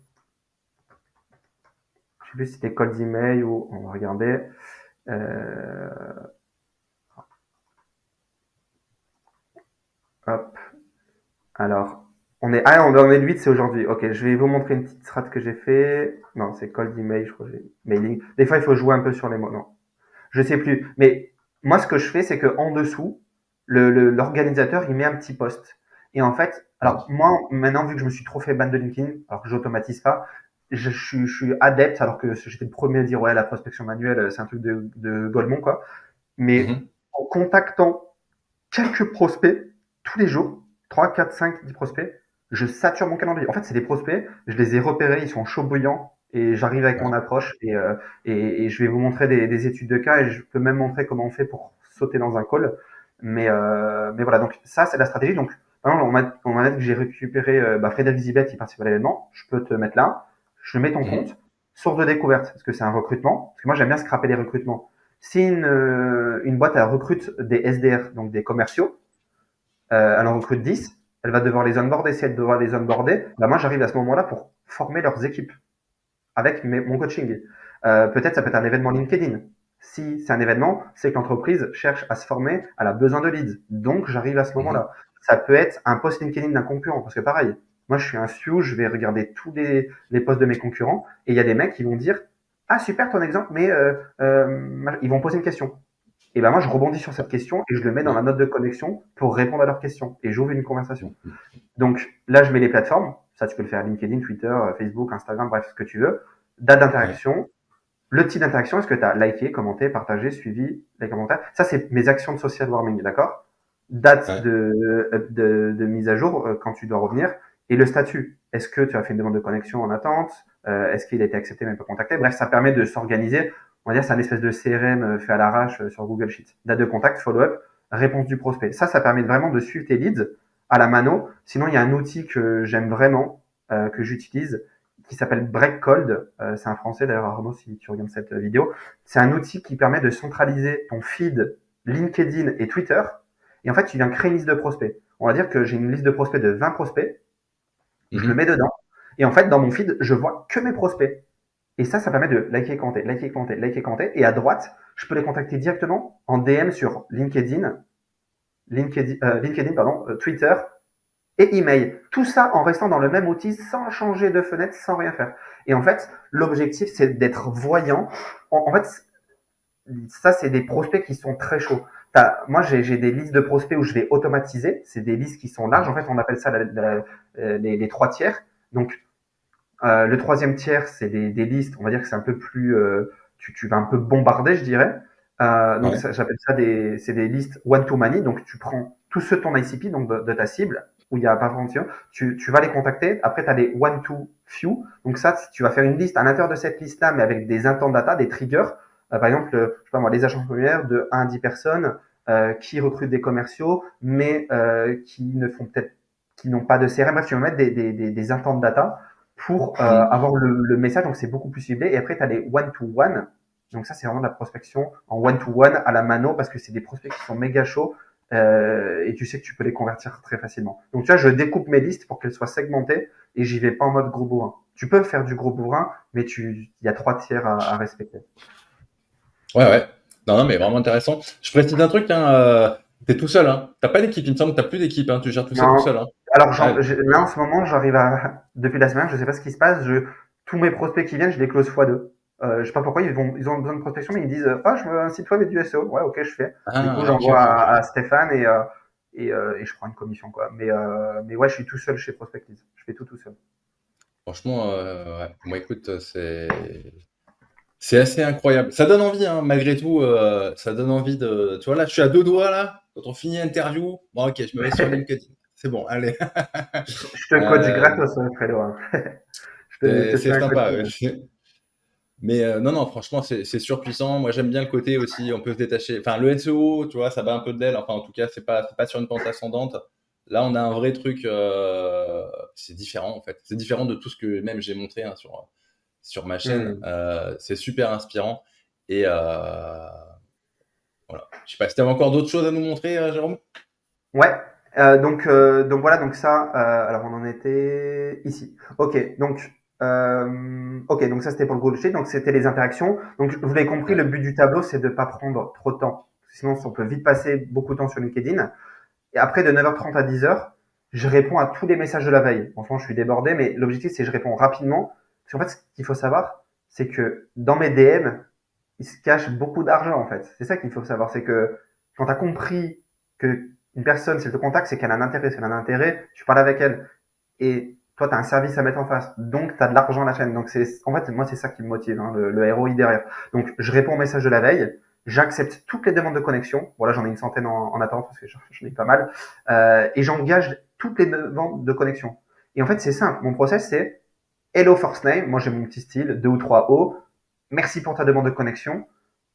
Je sais plus si c'était code d'email ou on va regarder. Euh, hop. Alors, on est le 8, c'est aujourd'hui. Ok, je vais vous montrer une petite strat que j'ai fait. Non, c'est code d'email, je crois que j'ai mailing. Des fois, il faut jouer un peu sur les mots. Non, je sais plus. Mais moi, ce que je fais, c'est que en dessous, l'organisateur, il met un petit post. Et en fait, alors Mm. moi, maintenant, vu que je me suis trop fait ban de LinkedIn, alors que j'automatise pas, je suis adepte, alors que j'étais le premier à dire, ouais, la prospection manuelle, c'est un truc de Golemont, quoi. Mais Mhm. en contactant quelques prospects tous les jours, 3, 4, 5, 10 prospects, je sature mon calendrier. En fait, c'est des prospects, je les ai repérés, ils sont chauds bouillants, et j'arrive avec mon Ouais. approche, et je vais vous montrer des études de cas, et je peux même montrer comment on fait pour sauter dans un call. Mais voilà, donc ça, c'est la stratégie. Donc, par exemple, on va mettre que j'ai récupéré Frédéric Zibet qui participe à l'événement, je peux te mettre là, je mets ton Mhm. compte, source de découverte, parce que c'est un recrutement, parce que moi j'aime bien scraper les recrutements. Si une boîte elle recrute des SDR, donc des commerciaux, elle en recrute 10, elle va devoir les onboarder. Si elle doit les onboarder, bah moi j'arrive à ce moment-là pour former leurs équipes avec mon coaching. Peut-être ça peut être un événement LinkedIn. Si c'est un événement, c'est que l'entreprise cherche à se former, elle a besoin de leads. Donc j'arrive à ce Mhm. moment-là. Ça peut être un post LinkedIn d'un concurrent, parce que pareil, moi je suis un SEO, je vais regarder tous les posts de mes concurrents, et il y a des mecs qui vont dire ah super ton exemple, mais ils vont poser une question. Et ben moi, je rebondis sur cette question et je le mets dans la Ouais. note de connexion pour répondre à leurs questions. Et j'ouvre une conversation. Mhm. Donc là, je mets les plateformes. Ça, tu peux le faire LinkedIn, Twitter, Facebook, Instagram, bref, ce que tu veux. Date Ouais. d'interaction. Le type d'interaction, est-ce que tu as liké, commenté, partagé, suivi, les commentaires? Ça, c'est mes actions de social warming, d'accord? Date Ouais. de mise à jour quand tu dois revenir. Et le statut. Est-ce que tu as fait une demande de connexion en attente? Est-ce qu'il a été accepté mais pas contacté? Bref, ça permet de s'organiser. On va dire c'est un espèce de CRM fait à l'arrache sur Google Sheets. Date de contact, follow-up, réponse du prospect. Ça permet vraiment de suivre tes leads à la mano. Sinon, il y a un outil que j'aime vraiment, que j'utilise, qui s'appelle Breakcold. C'est un français d'ailleurs, Arnaud, si tu regardes cette vidéo. C'est un outil qui permet de centraliser ton feed LinkedIn et Twitter. Et en fait, tu viens créer une liste de prospects. On va dire que j'ai une liste de prospects de 20 prospects. Je le Mhm. mets dedans. Et en fait, dans mon feed, je vois que mes prospects. Et ça permet de liker, commenter, liker, commenter, liker, commenter. Et à droite, je peux les contacter directement en DM sur LinkedIn, pardon, Twitter et email. Tout ça en restant dans le même outil sans changer de fenêtre, sans rien faire. Et en fait, l'objectif, c'est d'être voyant. En fait, ça, c'est des prospects qui sont très chauds. Moi, j'ai des listes de prospects où je vais automatiser. C'est des listes qui sont larges. En Mhm. fait, on appelle ça les 3 tiers. Donc, le troisième tiers, c'est des listes. On va dire que c'est un peu plus, tu vas un peu bombarder, je dirais. Donc, Ouais. j'appelle ça c'est des listes one-to-many. Donc, tu prends tous ceux de ton ICP, donc de ta cible, où il n'y a pas vraiment tu vas les contacter. Après, tu as les one-to-few. Donc, ça, tu vas faire une liste à l'intérieur de cette liste-là, mais avec des intents data, des triggers. Par exemple, je sais pas moi, les agents immobiliers de 1 à 10 personnes qui recrutent des commerciaux, mais qui ne font peut-être qui n'ont pas de CRM. Bref, tu vas mettre des intents de data pour Mhm. avoir le message. Donc, c'est beaucoup plus ciblé. Et après, tu as les one-to-one. Donc, ça, c'est vraiment de la prospection en one-to-one à la mano parce que c'est des prospects qui sont méga chauds et tu sais que tu peux les convertir très facilement. Donc, tu vois, je découpe mes listes pour qu'elles soient segmentées et j'y vais pas en mode gros bourrin. Tu peux faire du gros bourrin, mais il y a 3 tiers à respecter. Ouais, ouais. Non, non, mais vraiment intéressant. Je précise un truc, hein, t'es tout seul, hein. T'as pas d'équipe, il me semble que t'as plus d'équipe, hein. Tu gères tout ça tout Non. seul, hein. Alors, Ouais. là, en ce moment, j'arrive à, depuis la semaine, je sais pas ce qui se passe, tous mes prospects qui viennent, je les close x2. Je sais pas pourquoi, ils ont besoin de prospection, mais ils disent, ah, je veux un site web et du SEO. Ouais, ok, je fais. Du coup, Ah, ok, j'envoie ok, ok. à Stéphane et je prends une commission, quoi. Mais ouais, je suis tout seul chez Prospectis. Je fais tout seul. Franchement, ouais. Moi, écoute, c'est assez incroyable. Ça donne envie, hein, malgré tout. Ça donne envie de. Tu vois, là, je suis à deux doigts, là. Quand on finit l'interview, bon, ok, je me mets sur LinkedIn. C'est bon, allez. Je te coach Euh, gratos, Fredo, hein. Je te fais c'est un sympa. coaching. Ouais. Mais non, non, franchement, c'est surpuissant. Moi, j'aime bien le côté aussi, on peut se détacher. Enfin, le SEO, tu vois, ça bat un peu de l'aile. Enfin, en tout cas, c'est pas sur une pente ascendante. Là, on a un vrai truc. C'est différent, en fait. C'est différent de tout ce que même j'ai montré, hein, sur ma chaîne. Hmm. C'est super inspirant. Et voilà. Je sais pas si tu avais encore d'autres choses à nous montrer, Jérôme? Ouais. Donc voilà, donc ça, alors on en était ici. Ok, donc ça c'était pour le Google Sheet, donc c'était les interactions. Donc vous l'avez compris, Ouais. le but du tableau c'est de pas prendre trop de temps. Sinon on peut vite passer beaucoup de temps sur LinkedIn. Et après de 9h30 à 10h, je réponds à tous les messages de la veille. Franchement, je suis débordé, mais l'objectif c'est que je réponds rapidement. Parce qu'en fait, ce qu'il faut savoir, c'est que dans mes DM, il se cache beaucoup d'argent en fait. C'est ça qu'il faut savoir, c'est que quand tu as compris que une personne, si elle te contacte, c'est qu'elle a un intérêt. Si elle a un intérêt, tu parles avec elle. Et toi, tu as un service à mettre en face. Donc, tu as de l'argent à la chaîne. Donc, en fait, moi, c'est ça qui me motive, hein, le ROI derrière. Donc, je réponds au message de la veille. J'accepte toutes les demandes de connexion. Voilà, j'en ai une centaine en attente parce que j'en ai pas mal. Et j'engage toutes les demandes de connexion. Et en fait, c'est simple. Mon process, c'est Hello first name. Moi, j'ai mon petit style, 2 ou 3 O. Merci pour ta demande de connexion.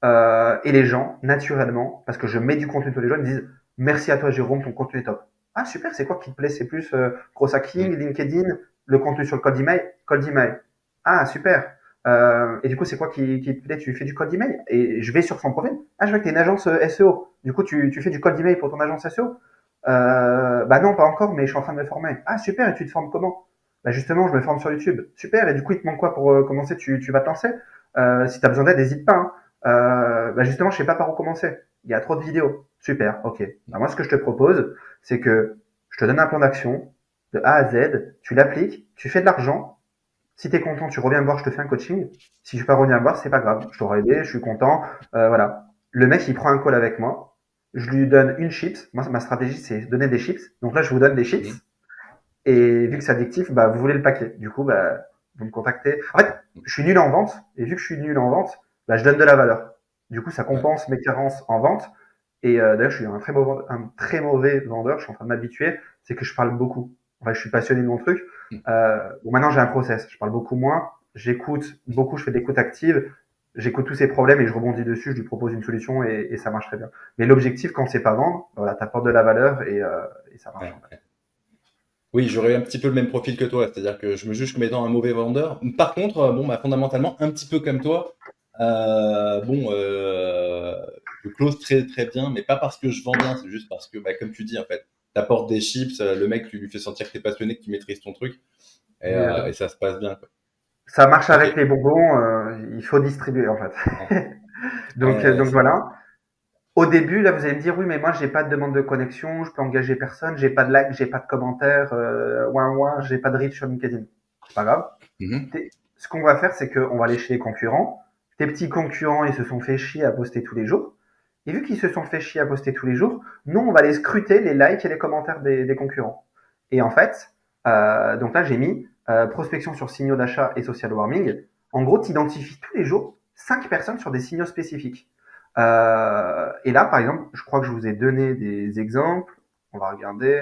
Et les gens, naturellement, parce que je mets du contenu tous les jours, ils me disent merci à toi, Jérôme, ton contenu est top. Ah, super, c'est quoi qui te plaît? C'est plus gros hacking, Mm. LinkedIn, le contenu sur le code email? Code email. Ah, super. Et du coup, c'est quoi qui te plaît? Tu fais du code email? Et je vais sur son profil. Ah, je vois que tu es une agence SEO. Du coup, tu fais du code email pour ton agence SEO? Bah non, pas encore, mais je suis en train de me former. Ah, super, et tu te formes comment? Bah justement, je me forme sur YouTube. Super, et du coup, il te manque quoi pour commencer? Tu vas te lancer? Si tu as besoin d'aide, n'hésite pas, hein. Bah justement, je sais pas par où commencer. Il y a trop de vidéos. Super, ok. Bah moi, ce que je te propose, c'est que je te donne un plan d'action de A à Z, tu l'appliques, tu fais de l'argent. Si tu es content, tu reviens me voir, je te fais un coaching. Si je peux pas revenir me voir, c'est pas grave. Je t'aurai aidé, je suis content. Voilà. Le mec, il prend un call avec moi. Je lui donne une chips. Moi, ma stratégie, c'est donner des chips. Donc là, je vous donne des chips. Mm. Et vu que c'est addictif, bah, vous voulez le paquet. Du coup, bah, vous me contactez. En fait, je suis nul en vente. Et vu que je suis nul en vente, bah, je donne de la valeur. Du coup, ça Ouais, compense mes carences en vente. Et d'ailleurs, je suis un très mauvais vendeur. Je suis en train de m'habituer. C'est que je parle beaucoup. En fait, je suis passionné de mon truc. Bon, maintenant, j'ai un process. Je parle beaucoup moins. J'écoute beaucoup. Je fais de l'écoute active. J'écoute tous ces problèmes et je rebondis dessus. Je lui propose une solution et ça marche très bien. Mais l'objectif, quand c'est pas vendre, voilà, t'apportes de la valeur et ça marche. ouais, ouais. Oui, j'aurais un petit peu le même profil que toi, c'est-à-dire que je me juge comme étant un mauvais vendeur. Par contre, bon, bah, fondamentalement, un petit peu comme toi, bon, je close très très bien, mais pas parce que je vends bien, c'est juste parce que, bah, comme tu dis, en fait, t'apportes des chips, le mec, tu lui fais sentir que t'es passionné, que tu maîtrises ton truc, et ça se passe bien, quoi. Ça marche Ok. avec les bonbons, il faut distribuer en Ouais, fait. ouais, Donc voilà. Au début, là, vous allez me dire, oui, mais moi, j'ai pas de demande de connexion, je peux engager personne, j'ai pas de like, j'ai pas de commentaires, ouin ouin, j'ai pas de reach sur LinkedIn. C'est pas grave. mhm, Ce qu'on va faire, c'est qu'on va aller chez les concurrents. Tes petits concurrents, ils se sont fait chier à poster tous les jours. Et vu qu'ils se sont fait chier à poster tous les jours, nous, on va aller scruter les likes et les commentaires des concurrents. Et en fait, donc là, j'ai mis prospection sur signaux d'achat et social warming. En gros, tu identifies tous les jours 5 personnes sur des signaux spécifiques. Et là, par exemple, je crois que je vous ai donné des exemples. On va regarder.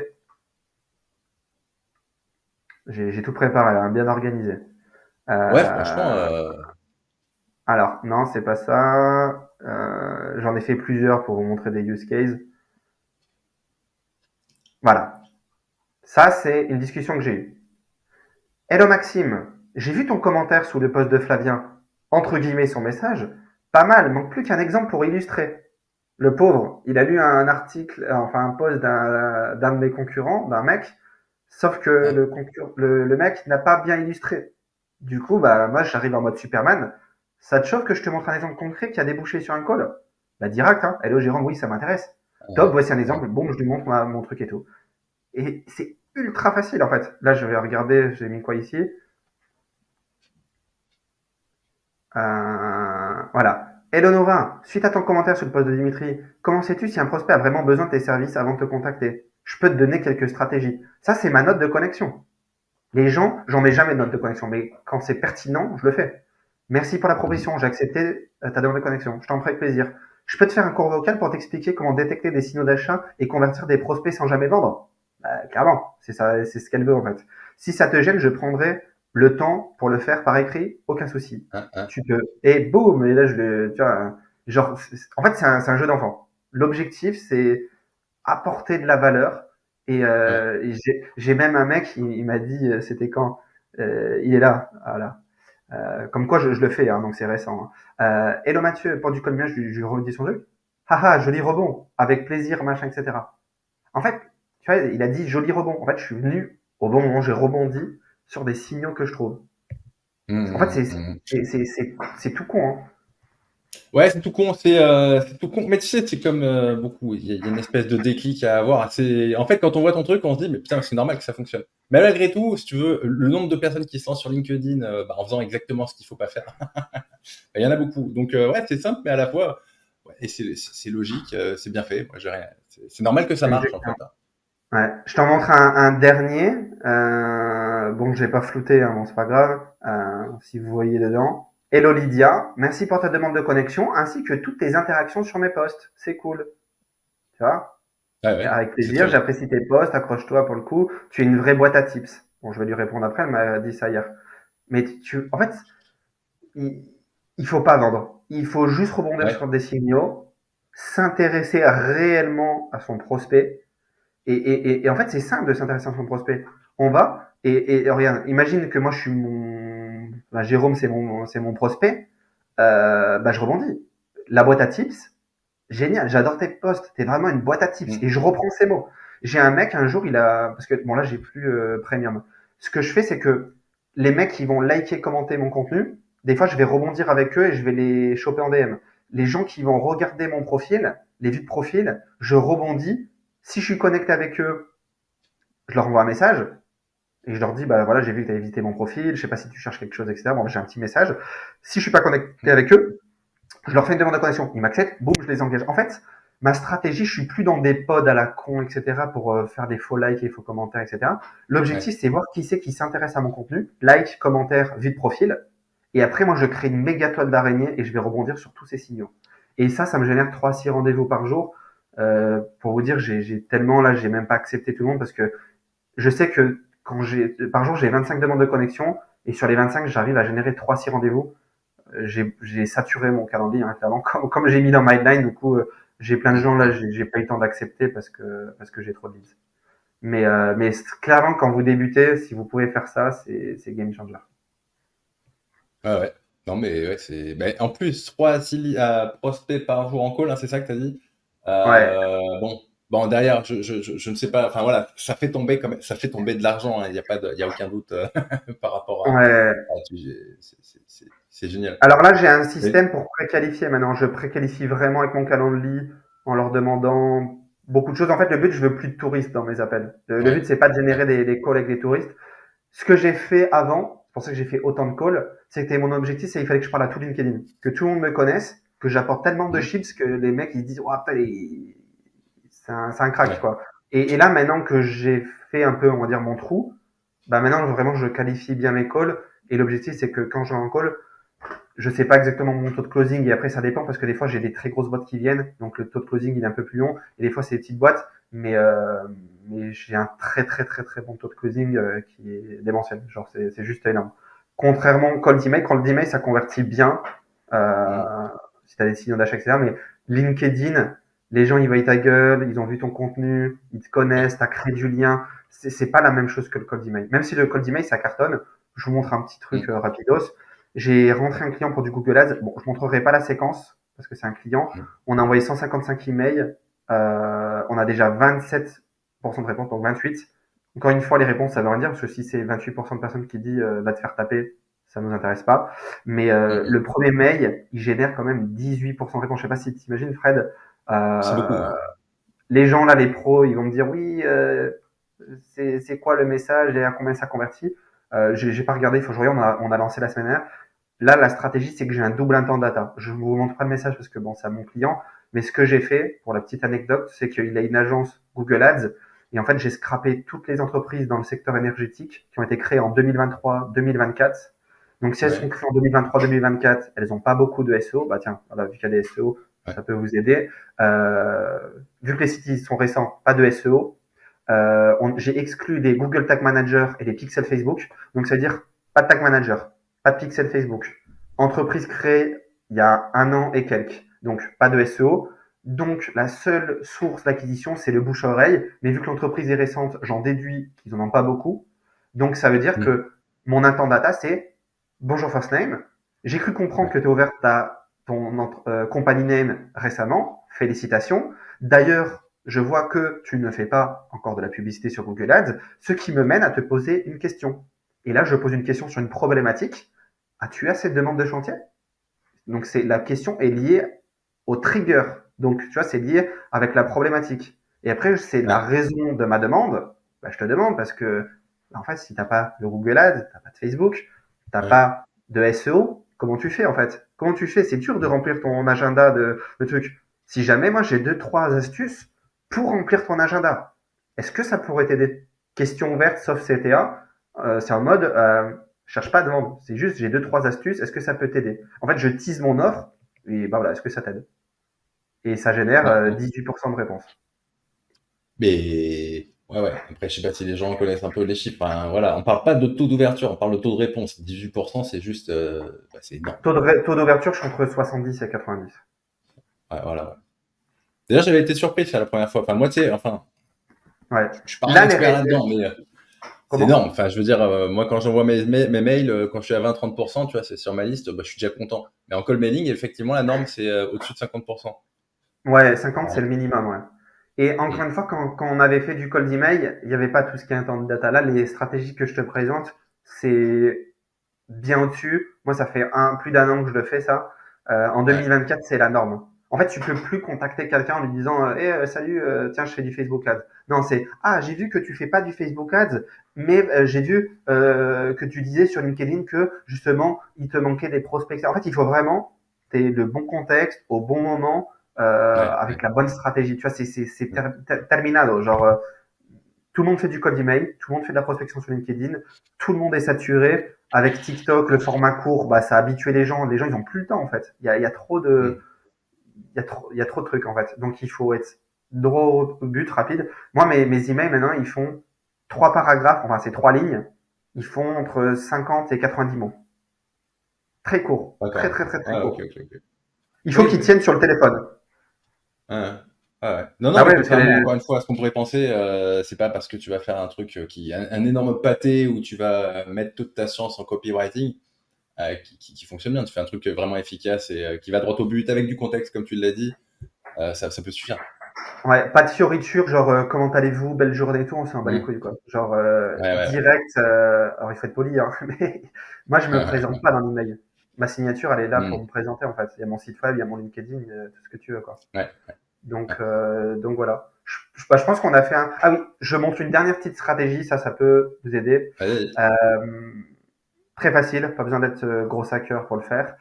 J'ai tout préparé, là, bien organisé. ouais, franchement, Alors, non, c'est pas ça. J'en ai fait plusieurs pour vous montrer des use cases. Voilà. Ça, c'est une discussion que j'ai eue. Hello Maxime, j'ai vu ton commentaire sous le post de Flavien. Entre guillemets son message. Pas mal, manque plus qu'un exemple pour illustrer. Le pauvre, il a lu un article, enfin un post d'un de mes concurrents, d'un mec, sauf que ouais, le mec n'a pas bien illustré. Du coup, bah moi j'arrive en mode Superman. Ça te chauffe que je te montre un exemple concret qui a débouché sur un call? Bah direct, hein. Hello Jérôme, oui, ça m'intéresse. Top, ouais, voici un ouais. exemple. Bon, je lui montre mon truc et tout. Et c'est ultra facile en fait. Là, je vais regarder, j'ai mis quoi ici? Voilà. Hello Nova, suite à ton commentaire sur le post de Dimitri, comment sais-tu si un prospect a vraiment besoin de tes services avant de te contacter? Je peux te donner quelques stratégies. Ça, c'est ma note de connexion. Les gens, j'en mets jamais de note de connexion, mais quand c'est pertinent, je le fais. Merci pour la Mhm. proposition, j'ai accepté ta demande de connexion. Je t'en ferai avec plaisir. Je peux te faire un cours vocal pour t'expliquer comment détecter des signaux d'achat et convertir des prospects sans jamais vendre. Bah, clairement, c'est ça, c'est ce qu'elle veut en fait. Si ça te gêne, je prendrai le temps pour le faire par écrit, aucun souci. Hein, hein, Tu peux. Et boum, et là je le, tu vois, genre, en fait c'est un jeu d'enfant. L'objectif c'est apporter de la valeur. ouais. Et j'ai même un mec, il m'a dit, c'était quand il est là, voilà. Comme quoi je le fais, hein, donc c'est récent. Hein. Hello Mathieu, pour du colmien, je lui redis son truc. Haha, joli rebond, avec plaisir, machin, etc. En fait, tu vois, il a dit joli rebond. En fait, je suis venu au bon moment, j'ai rebondi sur des signaux que je trouve. En fait, Mhm, mhm. c'est tout con. Hein. Ouais, c'est tout con, c'est tout con. Mais tu sais, c'est comme beaucoup. Il y a une espèce de déclic à avoir. En fait, quand on voit ton truc, on se dit, mais putain, c'est normal que ça fonctionne. Mais malgré tout, si tu veux, le nombre de personnes qui se lancent sur LinkedIn bah, en faisant exactement ce qu'il faut pas faire, il y en a beaucoup. Donc, ouais, c'est simple, mais à la fois, ouais, et c'est logique, c'est bien fait. Moi, j'ai rien. C'est normal que ça marche, en fait. Hein. Ouais. Je t'en montre un dernier. Bon, j'ai pas flouté, hein, bon, c'est pas grave. Si vous voyez dedans. Hello Lydia, merci pour ta demande de connexion ainsi que toutes tes interactions sur mes posts. C'est cool. Tu vois? Ouais, ouais, Avec c'est très plaisir, bien. j'apprécie tes posts, accroche-toi pour le coup. Tu es une vraie boîte à tips. Bon, je vais lui répondre après, elle m'a dit ça hier. Mais en fait, il, il faut pas vendre. Il faut juste rebondir Ouais, sur des signaux, s'intéresser réellement à son prospect. Et en fait, c'est simple de s'intéresser à son prospect. On va, et regarde, imagine que moi je suis ben, Jérôme, c'est mon prospect. Bah, je rebondis. La boîte à tips, génial, j'adore tes posts. T'es vraiment une boîte à tips. mm, Et je reprends ces mots. J'ai un mec un jour, il a, parce que bon là j'ai plus premium. Ce que je fais, c'est que les mecs qui vont liker, commenter mon contenu, des fois je vais rebondir avec eux et je vais les choper en DM. Les gens qui vont regarder mon profil, les vues de profil, je rebondis. Si je suis connecté avec eux, je leur envoie un message et je leur dis bah voilà, j'ai vu que tu avais visité mon profil, je sais pas si tu cherches quelque chose, etc. Bon, j'ai un petit message. Si je suis pas connecté mm. avec eux, je leur fais une demande de connexion. Ils m'acceptent, boum, je les engage. En fait, ma stratégie, je suis plus dans des pods à la con, etc., pour faire des faux likes et faux commentaires, etc. Ouais. L'objectif, c'est voir qui c'est qui s'intéresse à mon contenu, like, commentaire, vue de profil, et après, moi, je crée une méga toile d'araignée et je vais rebondir sur tous ces signaux. Et ça me génère 3 à 6 rendez-vous par jour. Pour vous dire, j'ai tellement là, j'ai même pas accepté tout le monde parce que je sais que par jour, j'ai 25 demandes de connexion et sur les 25, j'arrive à générer 3 à 6 rendez-vous. J'ai saturé mon calendrier, hein, clairement. Comme j'ai mis dans my line, du coup, j'ai plein de gens là, j'ai pas eu le temps d'accepter parce que j'ai trop de leads. Mais clairement, quand vous débutez, si vous pouvez faire ça, c'est game changer. Ouais, ouais. Non, mais ouais, c'est. Ben, en plus, 3 à 6 prospects par jour en call, hein, c'est ça que tu as dit? Ouais, Bon, derrière, je ne sais pas. Enfin voilà, ça fait tomber quand même, ça fait tomber de l'argent, hein, il n'y a pas de, il y a aucun doute par rapport ouais. à c'est génial. Alors là, j'ai un Mais, système pour préqualifier maintenant. Je préqualifie vraiment avec mon calendrier en leur demandant beaucoup de choses. En fait, le but, je veux plus de touristes dans mes appels. Le but, ouais, c'est pas de ouais. générer des calls avec des touristes. Ce que j'ai fait avant, c'est pour ça que j'ai fait autant de calls, c'était mon objectif, c'est qu'il fallait que je parle à tout LinkedIn, que tout le monde me connaisse, que j'apporte tellement de Mhm. chips que les mecs ils disent oh, putain, c'est un crack Ouais, quoi. Et là maintenant que j'ai fait un peu on va dire mon trou, bah maintenant vraiment je qualifie bien mes calls et l'objectif c'est que quand j'ai un call, je sais pas exactement mon taux de closing et après ça dépend parce que des fois j'ai des très grosses boîtes qui viennent donc le taux de closing il est un peu plus long et des fois c'est des petites boîtes mais j'ai un très très très très bon taux de closing qui est démentiel, genre c'est juste énorme. Contrairement au cold email, quand le email ça convertit bien mhm. si tu as des signaux d'achat etc. Mais LinkedIn, les gens ils voient ta gueule, ils ont vu ton contenu, ils te Ouais, connaissent, t'as créé du lien, c'est pas la même chose que le cold email. Même si le cold email ça cartonne, je vous montre un petit truc mhm, rapidos. J'ai rentré un client pour du Google Ads. Bon, je montrerai pas la séquence parce que c'est un client. mhm, On a envoyé 155 emails. On a déjà 27% de réponses, donc 28. Encore une fois, les réponses, ça veut rien dire parce que si c'est 28% de personnes qui disent va te faire taper, ça nous intéresse pas. Mais mhm. le premier mail, il génère quand même 18% de réponses. Je sais pas si tu imagines, Fred. C'est beaucoup, Euh, hein. les gens là, les pros, ils vont me dire oui, c'est quoi le message et à combien ça convertit. J'ai pas regardé, il faut que je regarde. On a lancé la semaine dernière. Là, la stratégie, c'est que j'ai un double intent data. Je ne vous montre pas le message parce que bon, c'est à mon client. Mais ce que j'ai fait, pour la petite anecdote, c'est qu'il a une agence Google Ads. Et en fait, j'ai scrappé toutes les entreprises dans le secteur énergétique qui ont été créées en 2023-2024. Donc, si elles sont Ouais, créées en 2023-2024, elles n'ont pas beaucoup de SEO. Bah tiens, voilà, vu qu'il y a des SEO, ouais, ça peut vous aider. Euh, vu que les sites sont récents, pas de SEO. J'ai exclu des Google Tag Manager et des pixels Facebook. Donc, ça veut dire pas de Tag Manager, pas de pixel Facebook. Entreprise créée il y a un an et quelques. Donc, pas de SEO. Donc, la seule source d'acquisition, c'est le bouche à oreille. Mais vu que l'entreprise est récente, j'en déduis qu'ils n'en ont pas beaucoup. Donc, ça veut dire mhm, que mon intent data, c'est bonjour first name. J'ai cru comprendre ouais, que tu as ouvert ton company name récemment. Félicitations. D'ailleurs, je vois que tu ne fais pas encore de la publicité sur Google Ads, ce qui me mène à te poser une question. Et là, je pose une question sur une problématique. As-tu assez de demandes de chantier? Donc, la question est liée au trigger. Donc, tu vois, c'est lié avec la problématique. Et après, c'est la ouais, raison de ma demande. Bah, je te demande parce que, en fait, si tu n'as pas de Google Ads, tu n'as pas de Facebook, tu n'as ouais, pas de SEO, comment tu fais en fait? Comment tu fais? C'est dur de mhm. remplir ton agenda de trucs. Si jamais, moi, j'ai deux, trois astuces pour remplir ton agenda, est-ce que ça pourrait t'aider? Question ouverte, sauf CTA. C'est en mode, cherche pas à demande. C'est juste, j'ai deux, trois astuces. Est-ce que ça peut t'aider? En fait, je tease mon offre et bah voilà, est-ce que ça t'aide? Et ça génère Ouais, 18% de réponses. mais ouais, ouais. Après, je sais pas si les gens connaissent un peu les chiffres. Enfin, voilà, on parle pas de taux d'ouverture, on parle de taux de réponse. 18%, c'est juste, bah, c'est énorme. Taux d'ouverture, je suis entre 70 et 90. Ouais, voilà. Ouais. D'ailleurs, j'avais été surpris ça la première fois. Enfin, moi, tu sais, enfin, Ouais. je suis pas un Là, expert là-dedans, mais c'est énorme. comment? Enfin, je veux dire, moi, quand j'envoie mes mails, quand je suis à 20-30%, tu vois, c'est sur ma liste, bah, je suis déjà content. Mais en call mailing, effectivement, la norme, c'est au-dessus de 50%. Ouais, 50, c'est Alors, le minimum, ouais. Et encore hum, une fois, quand on avait fait du cold email, il n'y avait pas tout ce qui est intent data. Là, les stratégies que je te présente, c'est bien au-dessus. Moi, ça fait plus d'un an que je le fais, ça. En ouais, 2024, c'est la norme. En fait, tu peux plus contacter quelqu'un en lui disant salut, tiens, je fais du Facebook Ads. Non, c'est ah, j'ai vu que tu fais pas du Facebook Ads, mais j'ai vu que tu disais sur LinkedIn que justement, il te manquait des prospects. En fait, il faut vraiment t'aies le bon contexte au bon moment Ouais, avec ouais. la bonne stratégie. Tu vois, terminado. Genre, tout le monde fait du cold email, tout le monde fait de la prospection sur LinkedIn, tout le monde est saturé. Avec TikTok, le format court, bah, ça a habitué les gens. Les gens, ils ont plus le temps, en fait. Il y a trop de, Mm. il y a trop de trucs, en fait. Donc, il faut être droit au but, rapide. Moi, mes emails, maintenant, ils font 3 paragraphes, enfin, c'est 3 lignes. Ils font entre 50 et 90 mots. Très court. Très, D'accord. très, très, très Ah, ok, court. ok, ok. Il faut Oui, qu'ils oui. tiennent sur le téléphone. Ouais, ouais. Ah ouais. Non, non, Bah mais ouais, parce que contrairement encore une fois à ce qu'on pourrait penser, c'est pas parce que tu vas faire un truc un énorme pâté où tu vas mettre toute ta science en copywriting qui fonctionne bien. Tu fais un truc vraiment efficace et qui va droit au but avec du contexte, comme tu l'as dit, ça peut suffire. ouais, pas de fioriture, genre comment allez-vous, belle journée et tout, on s'en bat les Mm. couilles quoi. Genre Ouais, ouais, ouais. direct, alors il faut être poli, hein, mais moi je me présente pas dans l'email. Ma signature elle est là pour Mm. me présenter en fait. Il y a mon site web, il y a mon LinkedIn, tout ce que tu veux quoi. Ouais, ouais. Donc voilà. Je pense qu'on a fait un. Ah oui, je montre une dernière petite stratégie, ça peut vous aider. Vas-y. Euh, Très facile, pas besoin d'être gros hacker pour le faire.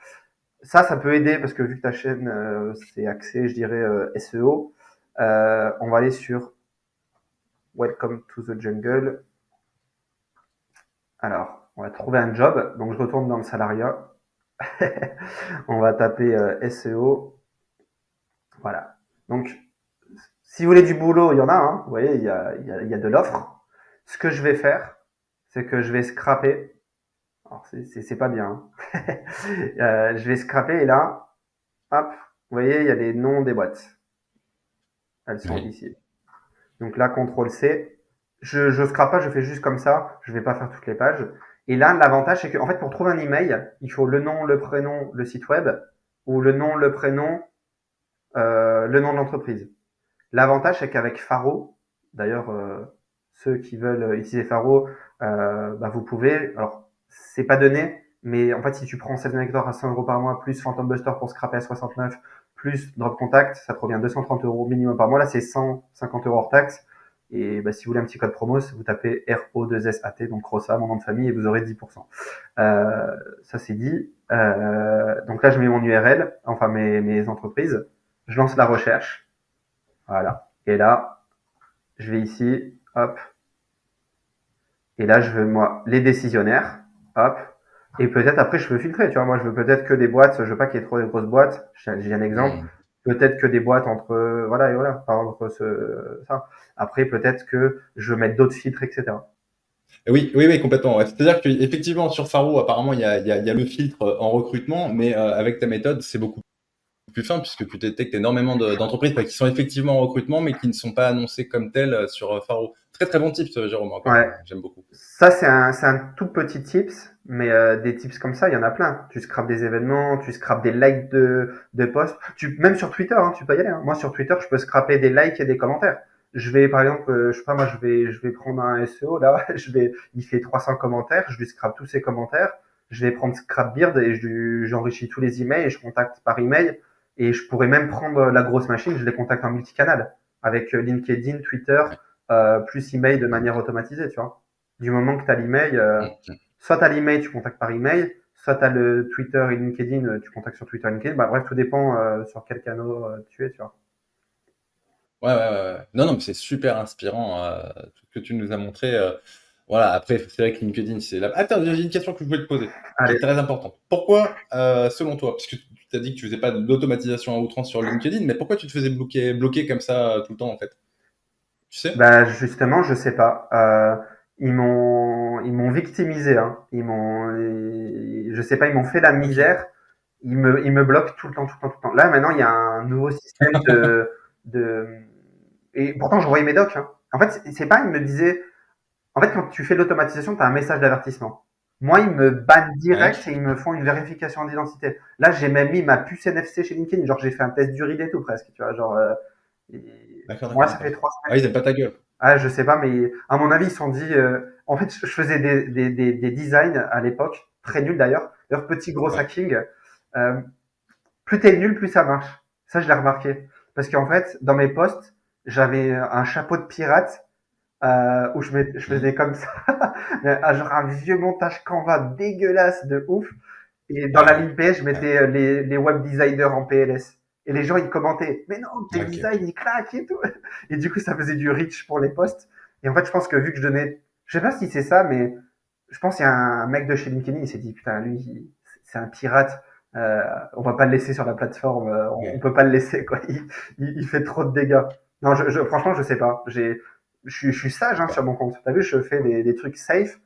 Ça peut aider parce que vu que ta chaîne c'est axé, je dirais SEO, on va aller sur Welcome to the jungle. Alors, on va trouver un job. Donc, je retourne dans le salariat. On va taper SEO. Voilà. Donc, si vous voulez du boulot, il y en a. Hein. Vous voyez, il y a de l'offre. Ce que je vais faire, c'est que je vais scraper. Alors, c'est pas bien. Hein. Je vais scraper et là, hop, vous voyez, il y a les noms des boîtes. Elles sont Oui. ici. Donc là, CTRL C. Je scrape pas, je fais juste comme ça. Je vais pas faire toutes les pages. Et là, l'avantage, c'est qu'en fait, pour trouver un email, il faut le nom, le prénom, le site web, ou le nom, le prénom, le nom de l'entreprise. L'avantage, c'est qu'avec Faro, d'ailleurs, ceux qui veulent utiliser Faro, bah, vous pouvez. Alors, c'est pas donné, mais en fait, si tu prends Sales Navigator à 100 € par mois, plus Phantom Buster pour scraper à 69, plus Drop Contact, ça te revient 230 € minimum par mois. Là, c'est 150 € hors taxe. Et bah, si vous voulez un petit code promo, vous tapez RO2SAT, donc ROSA, mon nom de famille, et vous aurez 10%. Ça, c'est dit. Donc là, je mets mon URL, enfin mes entreprises. Je lance la recherche. Voilà. Et là, je vais ici, hop. Et là, je veux, moi, les décisionnaires, hop. Et peut-être après, je veux filtrer, tu vois. Moi, je veux peut-être que des boîtes, je veux pas qu'il y ait trop de grosses boîtes. J'ai un exemple. Mm. Peut-être que des boîtes entre, voilà, et voilà, par exemple, ça. Après, peut-être que je veux mettre d'autres filtres, etc. Oui, oui, oui, complètement. Ouais. C'est-à-dire qu'effectivement, sur Faro, apparemment, il y a le filtre en recrutement, mais avec ta méthode, c'est beaucoup plus fin puisque tu détectes énormément d'entreprises qui sont effectivement en recrutement, mais qui ne sont pas annoncées comme telles sur Faro. Très, très bon tips, Jérôme, encore une Ouais. fois. J'aime beaucoup. Ça, c'est un tout petit tips, mais des tips comme ça, il y en a plein. Tu scrapes des événements, tu scrapes des likes de posts. Même sur Twitter, hein, tu peux y aller. Hein. Moi, sur Twitter, je peux scraper des likes et des commentaires. Je vais, par exemple, je sais pas, moi, je vais prendre un SEO, là, il fait 300 commentaires, je lui scrape tous ses commentaires. Je vais prendre Scrapbeard et j'enrichis tous les emails et je contacte par email. Et je pourrais même prendre la grosse machine, je les contacte en multicanal avec LinkedIn, Twitter, Ouais. plus email de Mm. manière automatisée, tu vois. Du moment que tu as l'email, Mm. soit tu as l'email, tu contactes par email, soit tu as le Twitter et LinkedIn, tu contactes sur Twitter et LinkedIn. Bah, bref, tout dépend sur quel canal tu es, tu vois. Ouais, ouais, ouais, ouais. Non, non, mais c'est super inspirant, tout ce que tu nous as montré. Voilà, après, c'est vrai que LinkedIn, c'est la... Attends, j'ai une question que je voulais te poser, qui est Allez. très importante. Pourquoi, selon toi, parce que tu t'as dit que tu faisais pas d'automatisation à outrance sur LinkedIn, mais pourquoi tu te faisais bloquer comme ça tout le temps, en fait? Tu sais? Bah, justement, je sais pas. Ils m'ont victimisé, hein. Je sais pas, ils m'ont fait la Ok. misère. Ils me bloquent tout le temps, tout le temps, tout le temps. Là, maintenant, il y a un nouveau système de, et pourtant, je voyais mes docs, hein. En fait, c'est pas, ils me disaient, en fait, quand tu fais l'automatisation, tu as un message d'avertissement. Moi, ils me bannent Ouais. direct et ils me font une vérification d'identité. Là, j'ai même mis ma puce NFC chez LinkedIn. Genre, j'ai fait un test d'urine et tout presque. Tu vois, genre, D'accord, moi, d'accord, ça fait d'accord. 3 semaines. Ah, ils aiment pas ta gueule. Ah, je sais pas, mais à mon avis, ils se sont dit. En fait, je faisais des designs à l'époque, très nuls d'ailleurs. D'ailleurs, petit gros Ouais. hacking. Euh, Plus t'es nul, plus ça marche. Ça, je l'ai remarqué. Parce qu'en fait, dans mes posts, j'avais un chapeau de pirate où je Mhm. faisais comme ça, genre un vieux montage Canva dégueulasse de ouf. Et dans Ah la ouais. ligne PS, je Ouais. mettais les web designers en PLS. Et les gens, ils commentaient, mais non, tes Ok. designs, ils claquent et tout. Et du coup, ça faisait du reach pour les posts. Et en fait, je pense que vu que je donnais, je sais pas si c'est ça, mais je pense qu'il y a un mec de chez LinkedIn, il s'est dit, putain, lui, c'est un pirate. On va pas le laisser sur la plateforme. On Ouais. peut pas le laisser, quoi. Il fait trop de dégâts. Non, franchement, je sais pas. Je suis sage hein, sur D'accord. mon compte. T'as vu, je fais des trucs safe.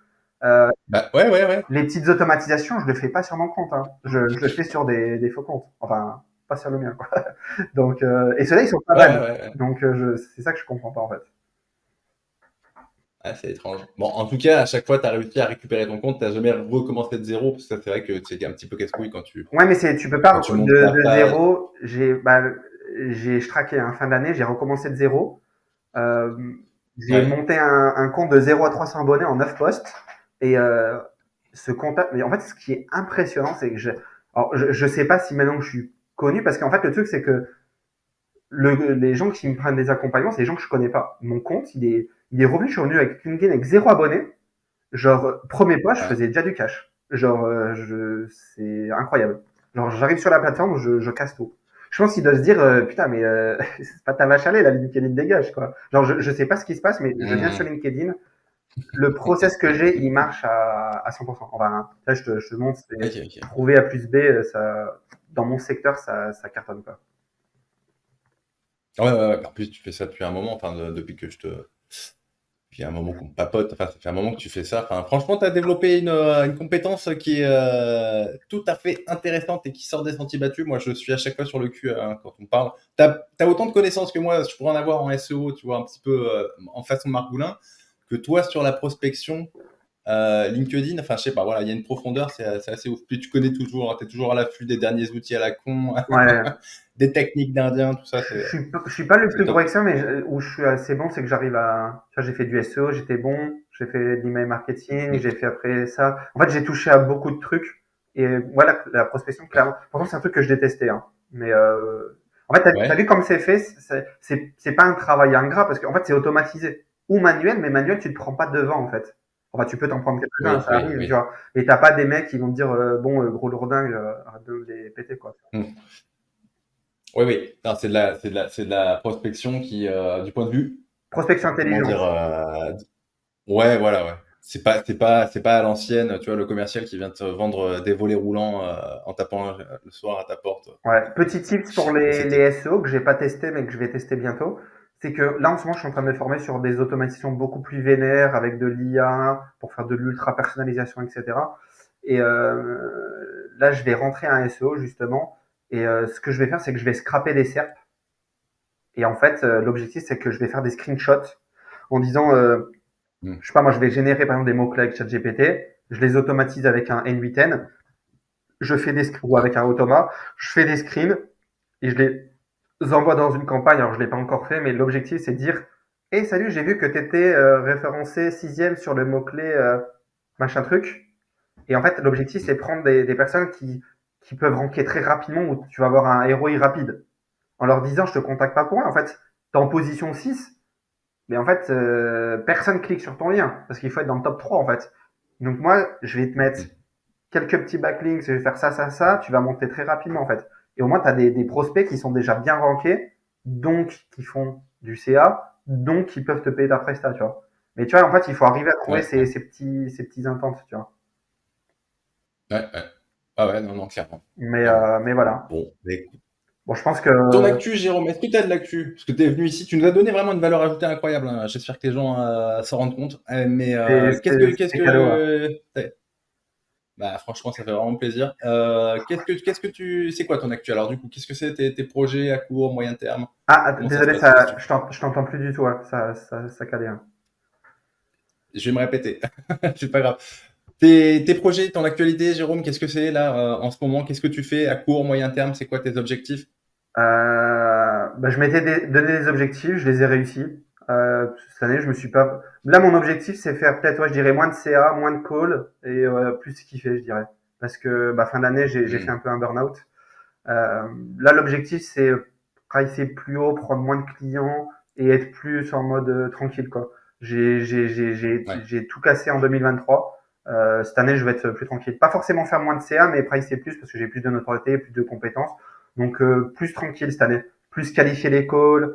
Euh, Bah ouais, ouais, ouais. les petites automatisations, je le fais pas sur mon compte. Hein. Je le fais sur des faux comptes. Enfin, pas sur le mien. Quoi. Donc, et ceux-là, ils sont pas Ouais, ouais, ban. ouais, ouais. Donc, c'est ça que je comprends pas en fait. Ah, c'est étrange. Bon, en tout cas, à chaque fois, tu as réussi à récupérer ton compte, tu jamais recommencé de zéro, parce que ça, c'est vrai que c'est un petit peu casse-couille Ouais, mais tu peux pas quand tu montes ta de page. zéro. Je traquais un fin d'année, j'ai recommencé de zéro. Euh, j'ai Ouais. monté un compte de 0 à 300 abonnés en 9 posts. Et ce compte, mais en fait, ce qui est impressionnant, c'est que alors, je sais pas si maintenant je suis connu, parce qu'en fait, le truc, c'est que les gens qui me prennent des accompagnements, c'est des gens que je connais pas. Mon compte, il est revenu, je suis revenu avec LinkedIn avec 0 abonnés. Genre, premier pas, je Ouais. faisais déjà du cash. Genre, c'est incroyable. Genre, j'arrive sur la plateforme, je casse tout. Je pense qu'il doit se dire, putain, mais c'est pas ta vache à lait, la LinkedIn dégage, quoi. Genre, je sais pas ce qui se passe, mais je viens sur Mmh. LinkedIn. Le process que j'ai, il marche à 100%. Enfin, là, je te montre, c'est Ok, ok. prouvé A plus B, ça, dans mon secteur, ça cartonne, quoi. Ouais, ouais, ouais. En plus, tu fais ça depuis un moment, enfin, depuis que je te. Depuis un moment qu'on papote, enfin, ça fait un moment que tu fais ça. Enfin, franchement, tu as développé une compétence qui est tout à fait intéressante et qui sort des sentiers battus. Moi, je suis à chaque fois sur le cul hein, quand on parle. Tu as autant de connaissances que moi, je pourrais en avoir en SEO, tu vois, un petit peu en façon Margoulin, que toi sur la prospection. LinkedIn, enfin, je sais pas, voilà, il y a une profondeur, c'est assez ouf. Puis tu connais toujours, hein, tu es toujours à l'affût des derniers outils à la con, Ouais, des techniques d'Indiens, tout ça, je suis pas le c'est plus gros top. excellent, mais où je suis assez bon, c'est que j'arrive à, tu vois, j'ai fait du SEO, j'étais bon, j'ai fait de l'email marketing, Mm. j'ai fait après ça. En fait, j'ai touché à beaucoup de trucs. Et voilà, la prospection, clairement. Pourtant, c'est un truc que je détestais, hein. Mais, en fait, t'as vu Ouais, comme c'est fait, c'est pas un travail ingrat parce qu'en fait, c'est automatisé. Ou manuel, mais manuel, tu te prends pas devant, en fait. Enfin, tu peux t'en prendre quelques-uns, oui, ça oui, arrive, tu oui. vois. Mais t'as pas des mecs qui vont te dire, bon, gros lourdingue, arrête de les péter, quoi. Mm. Oui, oui. Non, c'est de la prospection qui, du point de vue, Prospection comment dire, intelligente. ouais, voilà, ouais. C'est pas à l'ancienne, tu vois, le commercial qui vient te vendre des volets roulants en tapant le soir à ta porte. Ouais, petit tips pour les C'était. SEO que j'ai pas testé mais que je vais tester bientôt, c'est que là en ce moment je suis en train de me former sur des automatisations beaucoup plus vénères avec de l'IA pour faire de l'ultra personnalisation, etc. Et là je vais rentrer un SEO justement et ce que je vais faire c'est que je vais scraper des SERPs et en fait l'objectif c'est que je vais faire des screenshots en disant Mm. je sais pas moi je vais générer par exemple des mots clés avec ChatGPT, je les automatise avec un N8N, je fais des ou Ouais. avec un automa, je fais des screens et je les envoie dans une campagne. Alors, je ne l'ai pas encore fait, mais l'objectif, c'est de dire hey, salut, j'ai vu que tu étais référencé sixième sur le mot-clé machin truc. Et en fait, l'objectif, Mm. c'est prendre des personnes qui peuvent ranker très rapidement où tu vas avoir un ROI rapide. En leur disant, je te contacte pas pour rien. En fait, tu es en position 6 mais en fait, personne clique sur ton lien parce qu'il faut être dans le top 3 en fait. Donc, moi, je vais te mettre Mm. quelques petits backlinks, je vais faire ça, ça, ça, tu vas monter très rapidement en fait. Et au moins, tu as des prospects qui sont déjà bien rankés, donc qui font du CA, donc qui peuvent te payer ta presta, tu vois. Mais tu vois, en fait, il faut arriver à trouver Ouais, ouais, ces petits intentes, tu vois. ouais, ouais. Ah ouais, non, non, clairement. Clairement. Mais voilà. Bon, bah, écoute. Bon, je pense que Ton actu, Jérôme, est-ce que tu as de l'actu? Parce que tu es venu ici, tu nous as donné vraiment une valeur ajoutée incroyable, hein. J'espère que les gens s'en rendent compte. Mais qu'est-ce c'est cadeau. Hein. que bah, franchement, ça fait vraiment plaisir. C'est quoi ton actu alors du coup? Qu'est-ce que c'est tes projets à court, moyen terme? Comment ça se Désolé, passe? Qu'est-ce que tu je fais? je t'entends plus du tout. Hein. Ça calait. Hein. Je vais me répéter. C'est pas grave. Tes projets, ton actualité, Jérôme, qu'est-ce que c'est là en ce moment? Qu'est-ce que tu fais à court, moyen terme? C'est quoi tes objectifs? Je m'étais donné des objectifs, je les ai réussis. Cette année, je me suis pas. Là, mon objectif, c'est faire peut-être, ouais, je dirais moins de CA, moins de call et plus kiffer, je dirais. Parce que fin d'année, j'ai fait Hmm. un peu un burn-out. Euh, Là, l'objectif, c'est pricer plus haut, prendre moins de clients et être plus en mode tranquille, quoi. Ouais. J'ai tout cassé en 2023. Cette année, je vais être plus tranquille. Pas forcément faire moins de CA, mais pricer plus parce que j'ai plus de notoriété, plus de compétences. Donc plus tranquille cette année, plus qualifier les calls,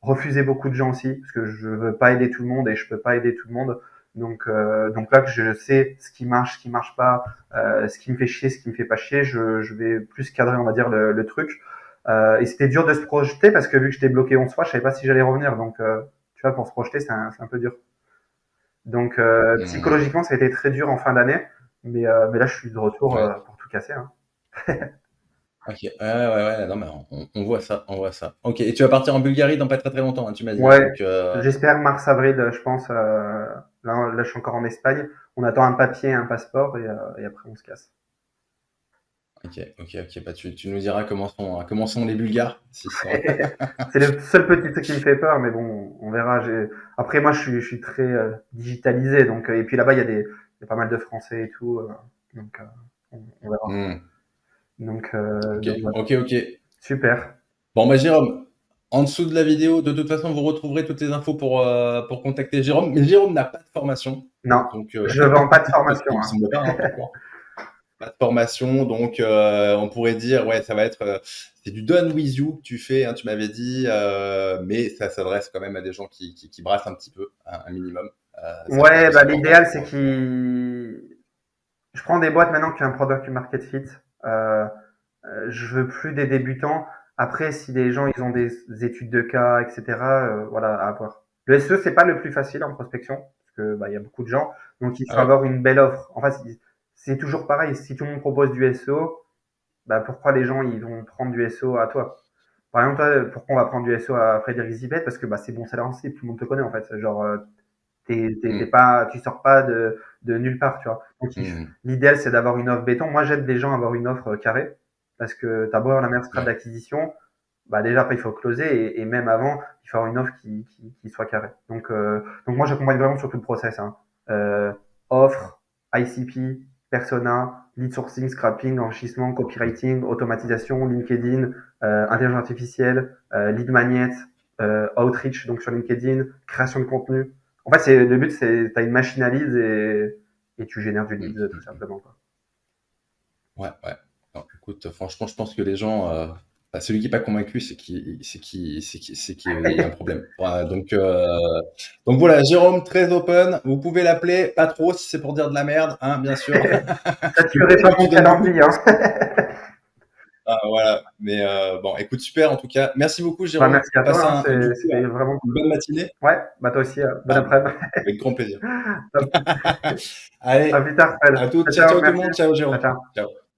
refuser beaucoup de gens aussi, parce que je veux pas aider tout le monde et je peux pas aider tout le monde. Donc là que je sais ce qui marche pas, ce qui me fait chier, ce qui me fait pas chier, je vais plus cadrer, on va dire, le truc. Et c'était dur de se projeter parce que vu que j'étais bloqué 11 fois, je savais pas si j'allais revenir. Donc, tu vois, pour se projeter, c'est un peu dur. Donc, Hmm. psychologiquement, ça a été très dur en fin d'année. Mais là, je suis de retour Ouais. pour tout casser. Hein. Ok. Ouais, ouais, ouais. Non, mais on voit ça, on voit ça. Ok. Et tu vas partir en Bulgarie dans pas très très longtemps, hein, tu m'as dit. Hein. Ouais, Donc, j'espère mars-avril, je pense. Là, je suis encore en Espagne. On attend un papier, un passeport et après, on se casse. ok, ok, ok. Bah, tu nous diras comment sont les Bulgares, s'ils sont. C'est le seul petit truc qui me fait peur, mais bon, on verra. Après, moi, je suis très digitalisé, donc et puis là-bas, il y a pas mal de Français et tout, donc on verra. Hmm. Ok, Donc voilà. ok, ok. Super. Bon, bah, Jérôme, en dessous de la vidéo, de toute façon, vous retrouverez toutes les infos pour contacter Jérôme. Mais Jérôme n'a pas de formation. Non, Donc, je vends pas de parce formation. qu'il me Hein. semble pas, hein, pourquoi? Pas de formation. Donc, on pourrait dire, ouais, ça va être, c'est du done with you que tu fais, hein, tu m'avais dit, mais ça s'adresse quand même à des gens qui brassent un petit peu, un minimum. Ça, je pense Ouais, que bah c'est important l'idéal c'est pour. qu'il. Je prends des boîtes maintenant qui ont un product market fit. Euh, je veux plus des débutants. Après, si les gens ils ont des études de cas, etc. Voilà, à voir. Le SE c'est pas le plus facile en prospection parce que bah il y a beaucoup de gens, donc il Ah faut ouais? avoir une belle offre. En fait, c'est toujours pareil. Si tout le monde propose du SEO, bah pourquoi les gens ils vont prendre du SEO à toi? Par exemple, toi, pourquoi on va prendre du SEO à Frédéric Zibet? Parce que bah c'est bon salaire en cible, tout le monde te connaît en fait. Genre t'es Hmm, pas, tu sors pas de nulle part, tu vois. Donc hmm, l'idéal c'est d'avoir une offre béton. Moi j'aide les gens à avoir une offre carrée parce que t'as beau avoir la meilleure strat ouais. d'acquisition, bah déjà après il faut closer et même avant il faut avoir une offre qui soit carrée. Donc moi j'accompagne vraiment sur tout le process. Hein. Euh, offre, ICP, persona, lead sourcing, scrapping, enrichissement, copywriting, automatisation, LinkedIn, intelligence artificielle, lead magnet, outreach donc sur LinkedIn, création de contenu. En fait, le but, c'est t'as une machine à leads et tu génères du Hmm, lead tout hmm. simplement. Quoi. Ouais, ouais. Non, écoute, franchement, je pense que les gens, enfin, celui qui est pas convaincu, c'est qu'il y a un problème. Voilà, donc voilà, Jérôme, très open. Vous pouvez l'appeler, pas trop si c'est pour dire de la merde, hein, bien sûr. Ça ne Mais, ferait pas mais tu mon donnes beaucoup de calendrier. Hein. conseils. Ah, voilà. Mais bon, écoute, super en tout cas. Merci beaucoup, Bah, Jérôme. merci à Passe toi. Hein. du coup C'était vraiment une cool. bonne matinée. Ouais, bah toi aussi. Bon Ah, après-midi. avec grand plaisir. À Allez, plus tard, Fred. à toutes. Ciao, Ciao, ciao, ciao tout le merci. monde. Ciao, Ciao, Jérôme. ciao. Ciao.